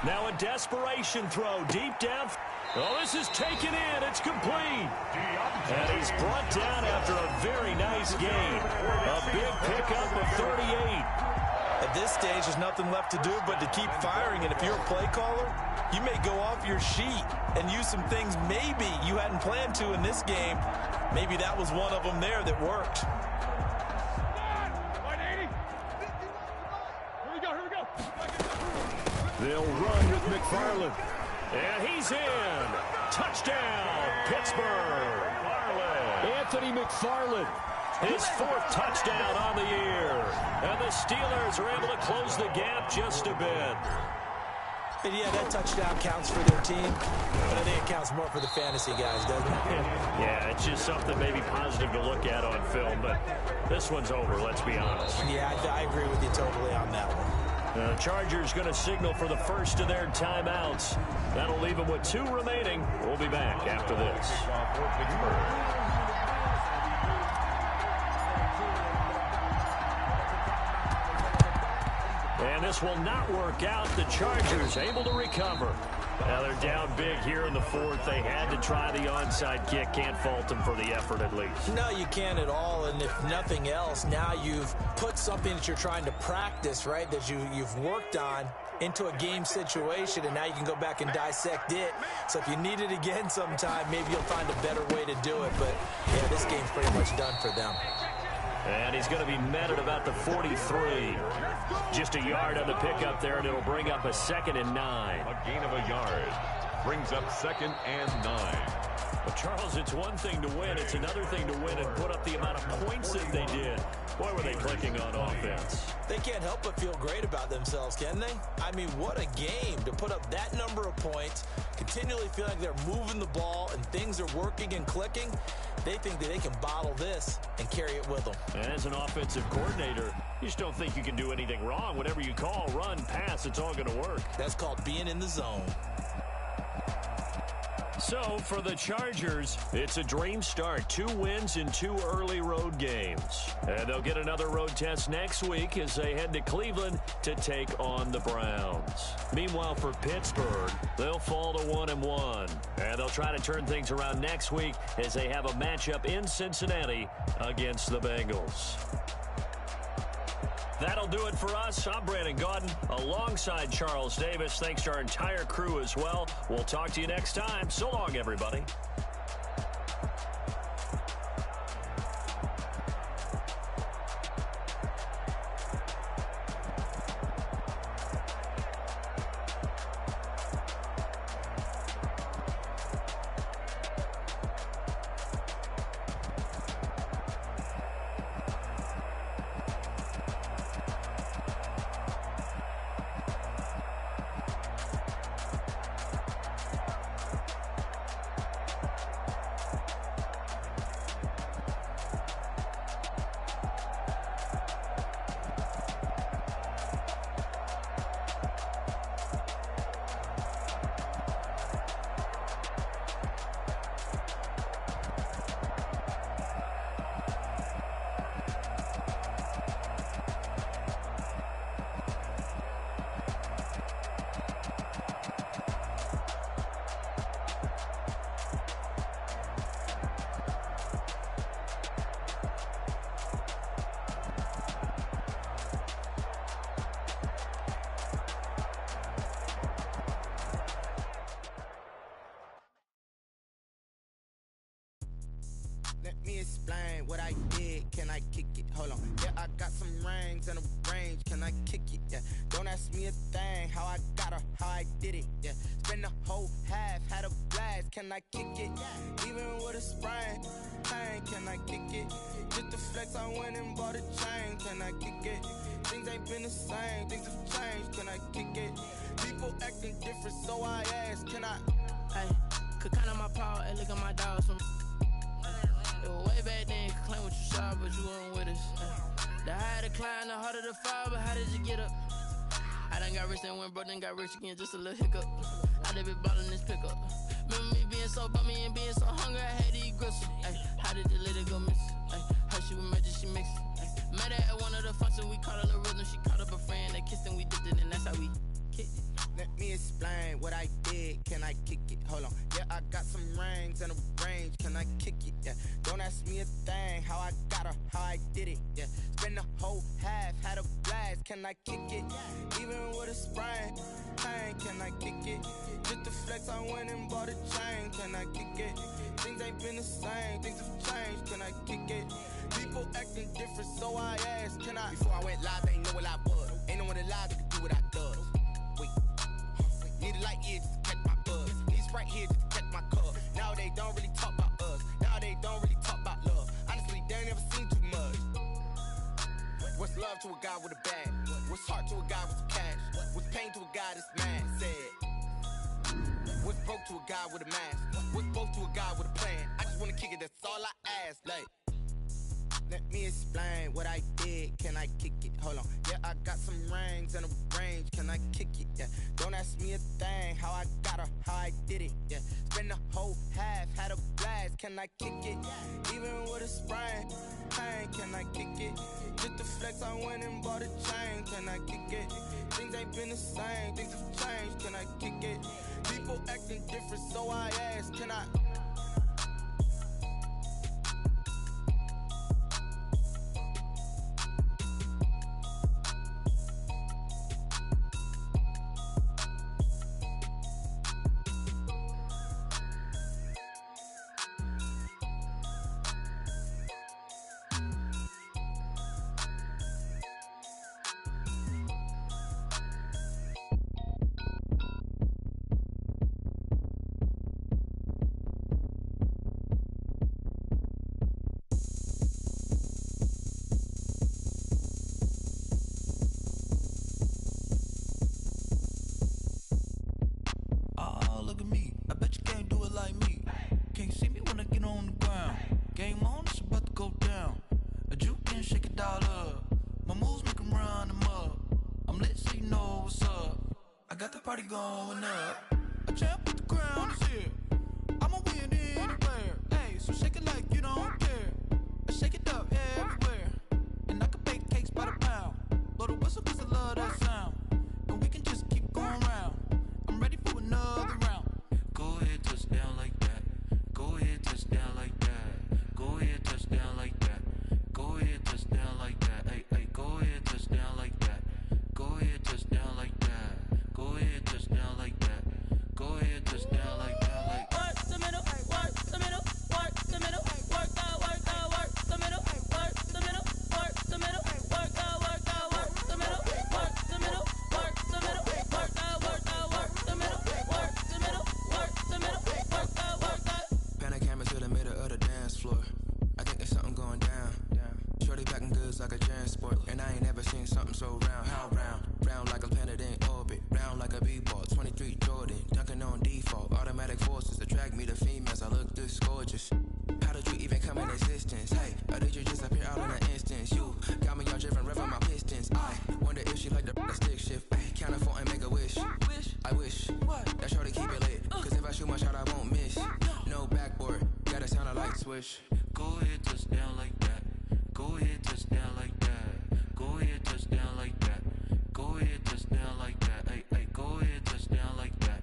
Now a desperation throw deep down. Oh, this is taken in. It's complete. And he's brought down after a very nice gain. A big pickup of 38. At this stage, there's nothing left to do but to keep firing. And if you're a play caller, you may go off your sheet and use some things maybe you hadn't planned to in this game. Maybe that was one of them there that worked. They'll run with McFarland. And he's in. Touchdown, Pittsburgh. Anthony McFarland. His 4th touchdown on the year. And the Steelers are able to close the gap just a bit. And yeah, that touchdown counts for their team, but I think it counts more for the fantasy guys, doesn't it? Yeah, it's just something maybe positive to look at on film, but this one's over, let's be honest. Yeah, I agree with you totally on that one. The Chargers going to signal for the first of their timeouts. That'll leave them with 2 remaining. We'll be back after this. And this will not work out. The Chargers able to recover. Now they're down big here in the 4th. They had to try the onside kick. Can't fault them for the effort at least. No, you can't at all. And if nothing else, now you've put something that you're trying to practice, right, that you've worked on into a game situation, and now you can go back and dissect it. So if you need it again sometime, maybe you'll find a better way to do it. But, yeah, this game's pretty much done for them. And he's going to be met at about the 43. Just a yard on the pickup there, and it'll bring up a 2nd and 9. A gain of a yard. Brings up 2nd and 9. Well, Charles, it's one thing to win. It's another thing to win and put up the amount of points that they did. Boy, were they clicking on offense. They can't help but feel great about themselves, can they? I mean, what a game to put up that number of points, continually feel like they're moving the ball and things are working and clicking. They think that they can bottle this and carry it with them. And as an offensive coordinator, you just don't think you can do anything wrong. Whatever you call, run, pass, it's all going to work. That's called being in the zone. So, for the Chargers, it's a dream start. 2 wins in 2 early road games. And they'll get another road test next week as they head to Cleveland to take on the Browns. Meanwhile, for Pittsburgh, they'll fall to 1-1. And they'll try to turn things around next week as they have a matchup in Cincinnati against the Bengals. That'll do it for us. I'm Brandon Gaudin alongside Charles Davis. Thanks to our entire crew as well. We'll talk to you next time. So long, everybody. me explain what I did. Can I kick it? Hold on. Yeah, I got some rings and a range. Can I kick it? Yeah. Don't ask me a thing. How I got her, how I did it. Yeah. Spend the whole half, had a blast. Can I kick it? Even with a sprain. Pain, can I kick it? Just the flex, I went and bought a chain. Can I kick it? Things ain't been the same. Things have changed. Can I kick it? People acting different, so I ask. Can I? Hey, could count on my power and look at my dogs from. It was way back then, could claim what you saw, but you weren't with us. The higher the climb, the harder the fall, but how did you get up? I done got rich and went broke, then got rich again, just a little hiccup. I done been ballin' this pickup. Remember me being so bummy and being so hungry, I had to eat gristle. Ay, how did the lady go miss? Ay, how she was magic, she mixed. Met her at one of the functions, we caught a little rhythm, she caught up a friend, they kissed and we dipped it, and that's how we kicked it. Let me explain what I did. Can I kick it? Hold on. Yeah, I got some rings and a range. Can I kick it? Yeah. Don't ask me a thing. How I got her, how I did it. Yeah. Spend the whole half, had a blast. Can I kick it? Even with a sprain. Pain, can I kick it? Just the flex, I went and bought a chain. Can I kick it? Things ain't been the same. Things have changed. Can I kick it? People acting different, so I asked. Can I? Before I went live, they ain't know what I was. Ain't no one alive that could do what I does. Wait. Need a light here just to catch my buzz. Need Sprite here just to catch my cup. Now they don't really talk about us. Now they don't really talk about love. Honestly, they ain't never seen too much. What's love to a guy with a bag? What's heart to a guy with some cash? What's pain to a guy that's mad? Said. What's broke to a guy with a mask? What's both to a guy with a plan? I just wanna kick it, that's all I ask. Like, let me explain what I did. Can I kick it? Hold on. Yeah, I got some rings and a range. Can I kick it? Yeah. Don't ask me a thing. How I got her, how I did it. Yeah. Spend the whole half, had a blast. Can I kick it? Even with a sprain. Pain, can I kick it? Just the flex, I went and bought a chain. Can I kick it? Things ain't been the same. Things have changed. Can I kick it? People acting different, so I ask. Can I? Party going up. A champ with the crown is here. I'ma win anywhere. Hey, so shake it like you don't care. I shake it up everywhere. And I can bake cakes by the pound. Blow the whistle cause I love that sound. And we can just keep going round. I'm ready for another round. Go ahead, touch down like that. Go ahead, touch down like that. Go ahead, touch down like that. Go ahead, touch down like that. Hey, hey, go ahead, touch down like that. Go ahead, touch down like that. Go ahead, touch down like that. Go ahead, touch down like that. Like work the middle, work the middle, work the middle, work the middle, work the middle, work the middle, work the middle, work the middle, work the middle, work the middle, work the middle, work the middle, work the middle, work the. Pan a camera to the middle of the dance floor. I think there's something going down. Shorty packing goods like a transport, and I ain't never seen something so round. How round? Round like a planet in orbit, round like a b-ball. 23 Jordan, dunking on default. Automatic forces attract me to females. I look this gorgeous. How did you even come in existence? Hey, or did you just appear out in an instance? You got me all driven, revving my pistons. I wonder if she like the stick shift. Ay, count a four and make a wish. I wish that shorty keep it lit. Cause if I shoot my shot, I won't miss. No backboard, gotta sound a light switch. Go ahead, touch down like that. Go ahead, touch down like that. Go ahead, touch down like that. Go ahead, touch down like that. Hey, hey, go ahead, touch down like that.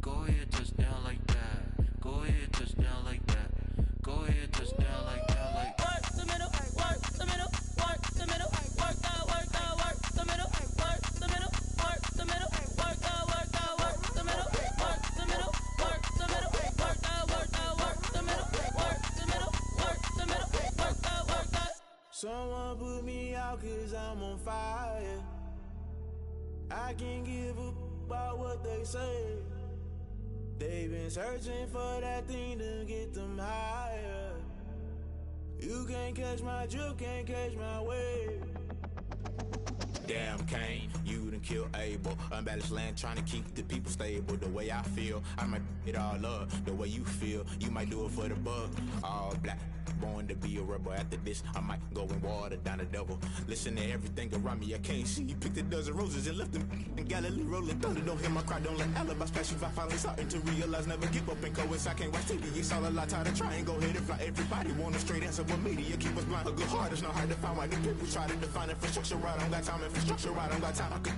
Go ahead, touch down like that. Go ahead, touch down like that. Go ahead, touch down like that. Like work the middle, work the middle, work the middle, work the middle, work the middle, work the middle, work the middle, work the middle, work the middle, work the middle, work the middle, work the middle, work the middle, work the middle, work cause I'm on fire. I can't give up about what they say. They've been searching for that thing to get them higher. You can't catch my drift, can't catch my wave. Damn, Kane, you done killed Abel. Unbalanced land, trying to keep the people stable. The way I feel, I might it all up. The way you feel, you might do it for the bug. All black, born to be a rebel. After this, I might go and water down the devil. Listen to everything around me, I can't see. Picked a dozen roses and left them in Galilee rolling thunder. Don't hear my cry, don't let alibis pass you. I finally starting to realize, never give up and coincide. Can't watch TV, it's all a lot. Tired of trying, go ahead and fly. Everybody want a straight answer, but media keep us blind. A good heart is not hard to find. Why the people try to define infrastructure right? I don't got time, infrastructure right, I don't got time. I could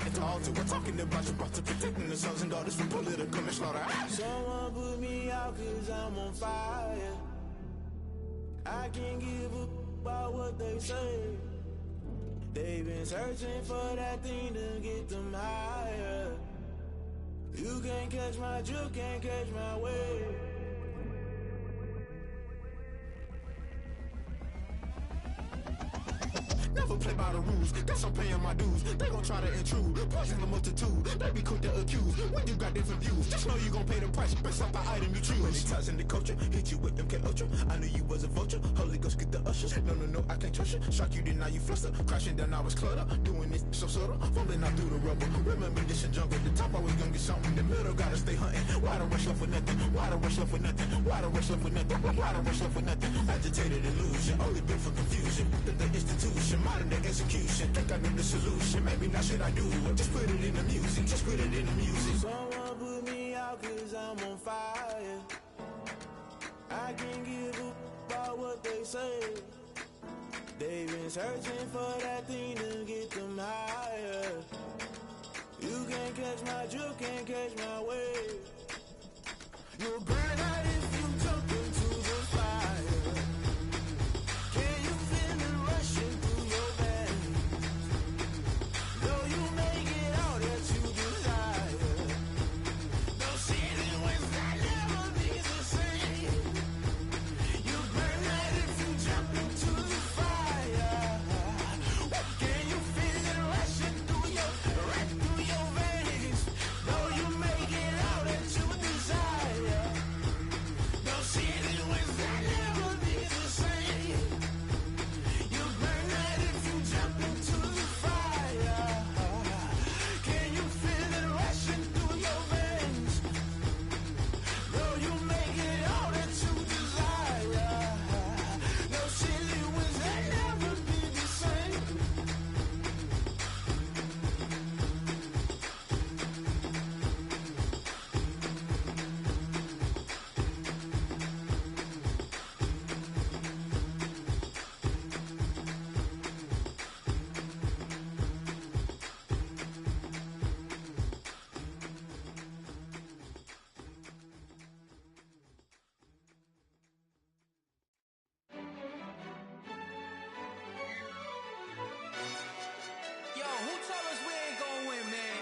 it's all to we're talking about you, about to protecting the sons and daughters from political and slaughter. Someone put me out cause I'm on fire. I can't give up about what they say. They've been searching for that thing to get them higher. You can't catch my drift, can't catch my wave. Never play by the rules, guess I'm paying my dues. They gon' try to intrude, poison the multitude. They be quick to accuse, when you got different views. Just know you gon' pay the price, based off the item you choose. Many times in the culture, hit you with MK Ultra. I knew you was a vulture, Holy Ghost get the ushers. No, I can't trust you. Shock you, then now you fluster. Crashing down, I was cluttered. Doing this so subtle, falling out through the rubble. Remember this and jungle, the top I was gonna get something. The middle gotta stay hunting. Why the rush left for nothing? Why the rush left for nothing? Why the rush left for nothing? Why the rush left for nothing? Agitated illusion, only built for confusion. The institution, modern day execution. Think I know the solution. Maybe now should I do it? Just put it in the music. Just put it in the music. Someone put me out cause I'm on fire. I can't give up about what they say. They've been searching for that thing to get them higher. You can't catch my drift, can't catch my wave. You'll burn out if you jump into the fire. Can you feel it rushing through your veins? Though you may get all that you desire, those feelings will never be the same. You burn out if you jump into the fire. Can you feel it rushing through your veins? Though you may get all that you desire, those feelings will never be the same. You burn out if you jump into the fire. Can you feel it rushing through your veins? Though you may get all that you desire, those feelings will never be the same. Yo, who told us we ain't gonna win, man?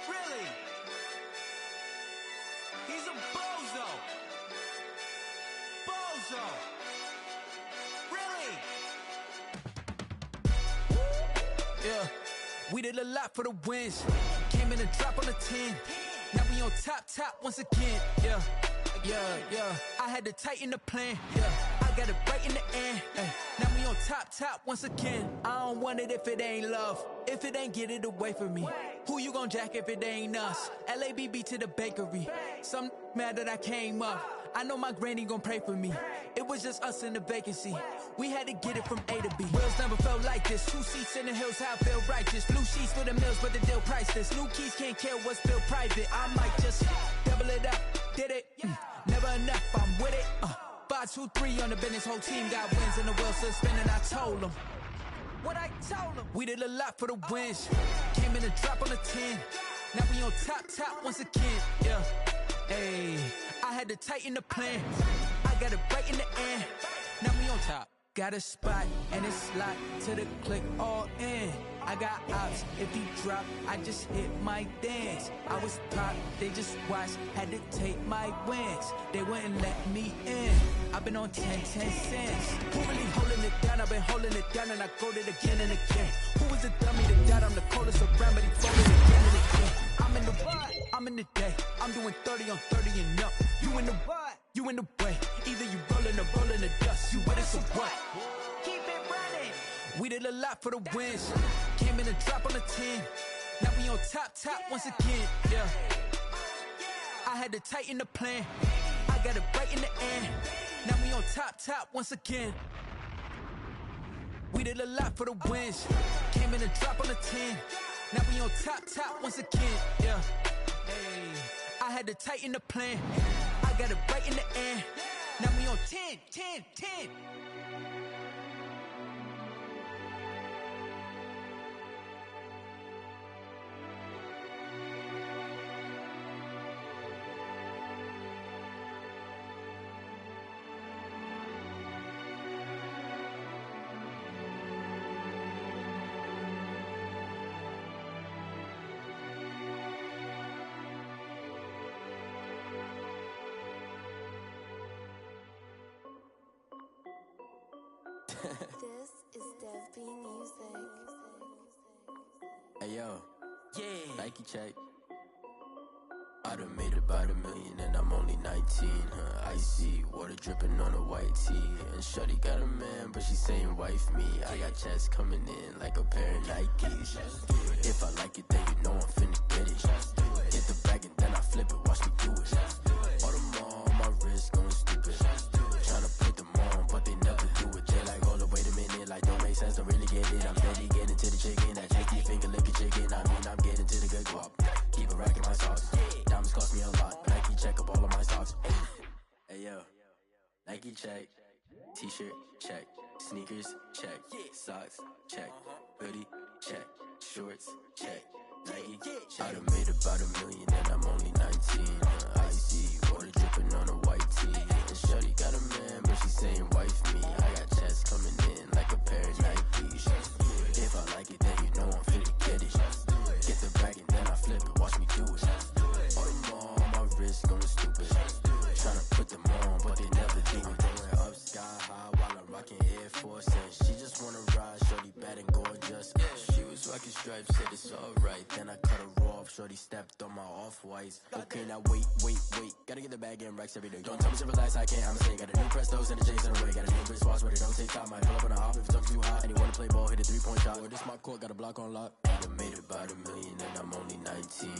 Really? He's a bozo. Bozo. Really? Yeah, we did a lot for the wins. Came in a drop on the 10. Now we on top once again. Yeah. I had to tighten the plan. Yeah, I got it right in the end. Now we on top once again. I don't want it if it ain't love. If it ain't, get it away from me. Who you gon' jack if it ain't us? LABB to the bakery. Some mad that I came up. I know my granny gon' pray for me. It was just us in the vacancy. We had to get it from A to B. Wheels never felt like this. 2 seats in the hills, how I feel righteous. Blue sheets for the mills, but the deal priceless. New keys can't care what's still private. I might just double it up. Did it? Never enough, I'm with it. 5, 2, 3 on the business. Whole team got wins and the wheels still spinning. I told them what I told them. We did a lot for the wins. Came in a drop on the 10. Now we on top once again. Yeah. Hey, I had to tighten the plan. I got it right in the end. Now we on top. got a spot, and it's locked to the click all in. I got ops, if he drop, I just hit my dance. I was top, they just watched, had to take my wins. They wouldn't let me in. I've been on 10 cents. Who really holding it down? I've been holding it down, and I go it again and again. Who was the dummy that doubt I'm the coldest around, but he folded again and again. I'm in the what? I'm in the day. I'm doing 30 on 30 and up. You in the what? You in the way. Either you rolling or rolling the dust. You with us or what? Keep it running. We did a lot for the wins. Came in a drop on the 10. Now we on top once again. Yeah. I had to tighten the plan. I got it right in the end. Now we on top once again. We did a lot for the wins. Came in a drop on the 10. Now we on top once again. Yeah. Hey. I had to tighten the plan. I got it right in the end. Now we on 10. This is Dev B Music. Hey yo, yeah. Nike check. I done made about $1 million and I'm only 19. Icy water dripping on a white tee. And shorty got a man, but she saying wife me. I got checks coming in like a pair of Nikes. If I like it, then you know I'm finna get it. Get the bag and then I flip it. Watch me do it. All them on my wrist going stupid. Tryna put them on, but they never do it. They like, hold up, wait a minute. Like, don't make sense, don't really get it. I'm steady getting to the chicken. That tasty finger licking chicken. I mean, I'm getting to the good guap. Keep a rack in my socks. Diamonds cost me a lot. Nike check up all of my socks. Hey yo, Nike check. T-shirt check. Sneakers check. Socks check. Hoodie check. Shorts check. Nike. I done made about $1 million and I'm only 19. Icy water dripping on a white tee. And shorty got a man, but she saying wife me. I got checks coming in like a pair of Nikes. If I like it, then you know I'm finna get it. Get the bag and then I flip it. Watch me do it. All them on my wrist going stupid. Tryna put them on, but they never do it. Going up sky high while I'm rocking Air Force. And she just wanna ride, shorty bad and gorgeous. She was rocking stripes, said it's alright. Then I cut her off, shorty stepped on my off-whites. Okay, now wait. Gotta get the bag and racks every day. Don't tell me to relax, I can't, I'ma say. Got a new Prestos and a J's in the way. Got a new wristwatch, but it don't take time. I pull up on a hop if it's up too hot. And you wanna play ball, hit a 3-point shot. Or this my court, got a block on lock. I done made about $1 million and I'm only 19.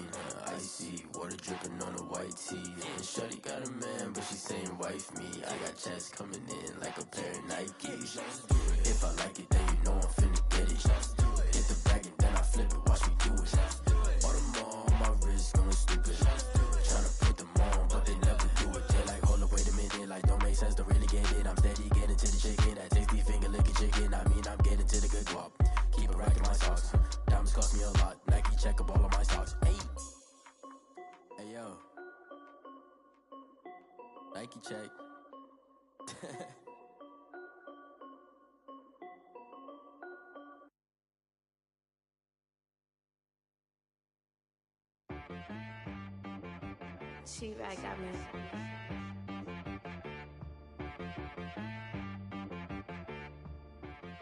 Icy water dripping on a white tee. And shorty got a man, but she saying wife me. I got checks coming in like a pair of Nikes. If I like it, then you know I'm finna get it. Get the bag and then I flip it. Watch me do it. All them on my wrist going stupid. Tryna put them on, but they never do it. They like, hold up, wait a minute. Like, don't make sense, don't really get it. I'm steady getting to the chicken. That tasty finger licking chicken. I mean, I'm getting to the good guap. Keep a rack in my socks. Diamonds cost me a lot. Nike check up all of my socks. Hey yo, Nike check. She right got me.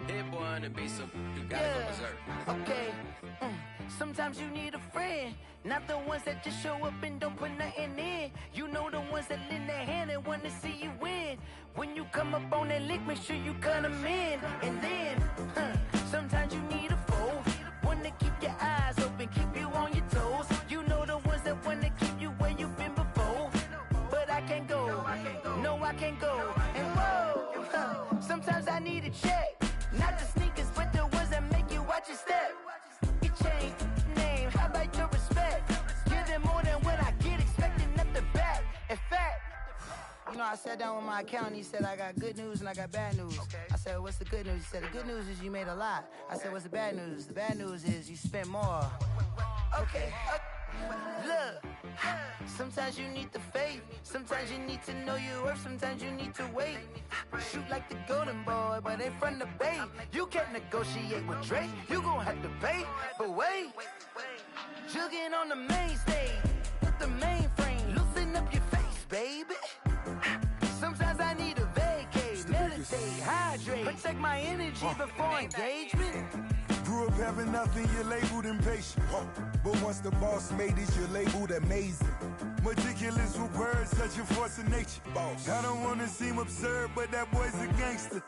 Hit boy on the beat, so you gotta go berserk. Okay. Sometimes you need a friend, not the ones that just show up and don't put nothing in. You know the ones that lend their hand and want to see you win. When you come up on that lick, make sure you cut them in. And then, sometimes you need a foe, one to keep your eyes open, keep you on your toes. You know the ones that want to keep you where you've been before. But I can't go, no I can't go. And whoa, sometimes I need a check. Not the sneakers, but the ones that make you watch your step. You change name, how about your respect? Give them more than what I get, expecting nothing back. In fact, you know, I sat down with my accountant, he said, I got good news and I got bad news. I said, what's the good news? He said, the good news is you made a lot. I said, what's the bad news? The bad news is you spent more. Okay. Look, sometimes you need the faith. Sometimes you need to know your worth. Sometimes you need to wait. Shoot like the golden boy, but ain't from the Bay. You can't negotiate with Drake, you gon' have to pay. But wait, jugging on the main stage with the mainframe. Loosen up your face, baby. Sometimes I need a vacate, meditate, hydrate, protect my energy before engagement. Grew up having nothing, you're labeled impatient. But once the boss made it, you're labeled amazing. Meticulous with words, such a force of nature. I don't wanna seem absurd, but that boy's a gangster.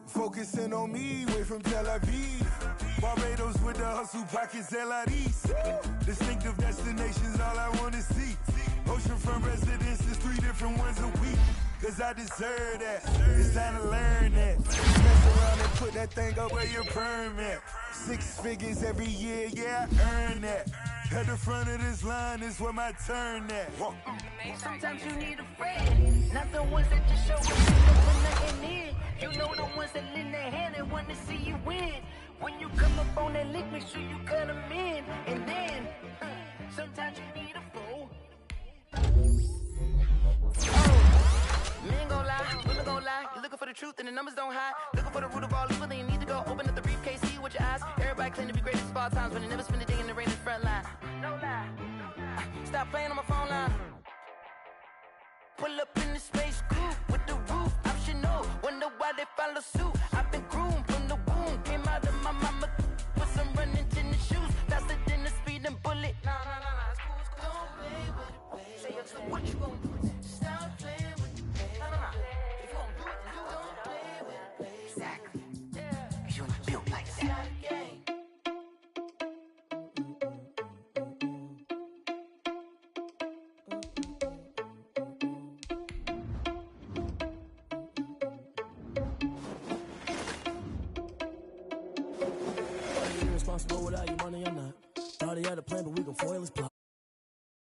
Focusing on me, way from Tel Aviv. Barbados with the hustle pockets, LIDs. Distinctive destinations, all I wanna see. Oceanfront residences, 3 different ones a week. Cause I deserve that. It's time to learn that. Mess around and put that thing up where your permit. 6 figures every year, yeah, I earn that. At the front of this line is where my turn at. Sometimes you need a friend, not the ones that just show up and put nothing in. You know the ones that lend their hand and want to see you win. When you come up on that lick, make sure you cut them in. And then, sometimes you need a fool. Men gon' lie, women gon' lie. You're looking for the truth and the numbers don't hide. Looking for the root of all evil, then you need to go open up the briefcase, see with your eyes. Everybody claim to be greatest of all times, but they never spend a day in the rain in the front line. No lie. Stop playing on my phone line. Pull up in the space coupe with the roof optional. Wonder why they follow suit. I've been groomed from the womb. Came out of my mama with some running tennis shoes. Faster than the speeding bullet. Nah, it's cool, it's cool. Don't play with it, baby. Say so what you gon' do? Stop playing with it, baby. Nah. If you gon' do it, then don't play with it, baby. Exactly. Yeah. Cause you ain't built like that. Responsible without your money or not. Thought he had a plan, but we gon' foil his plot.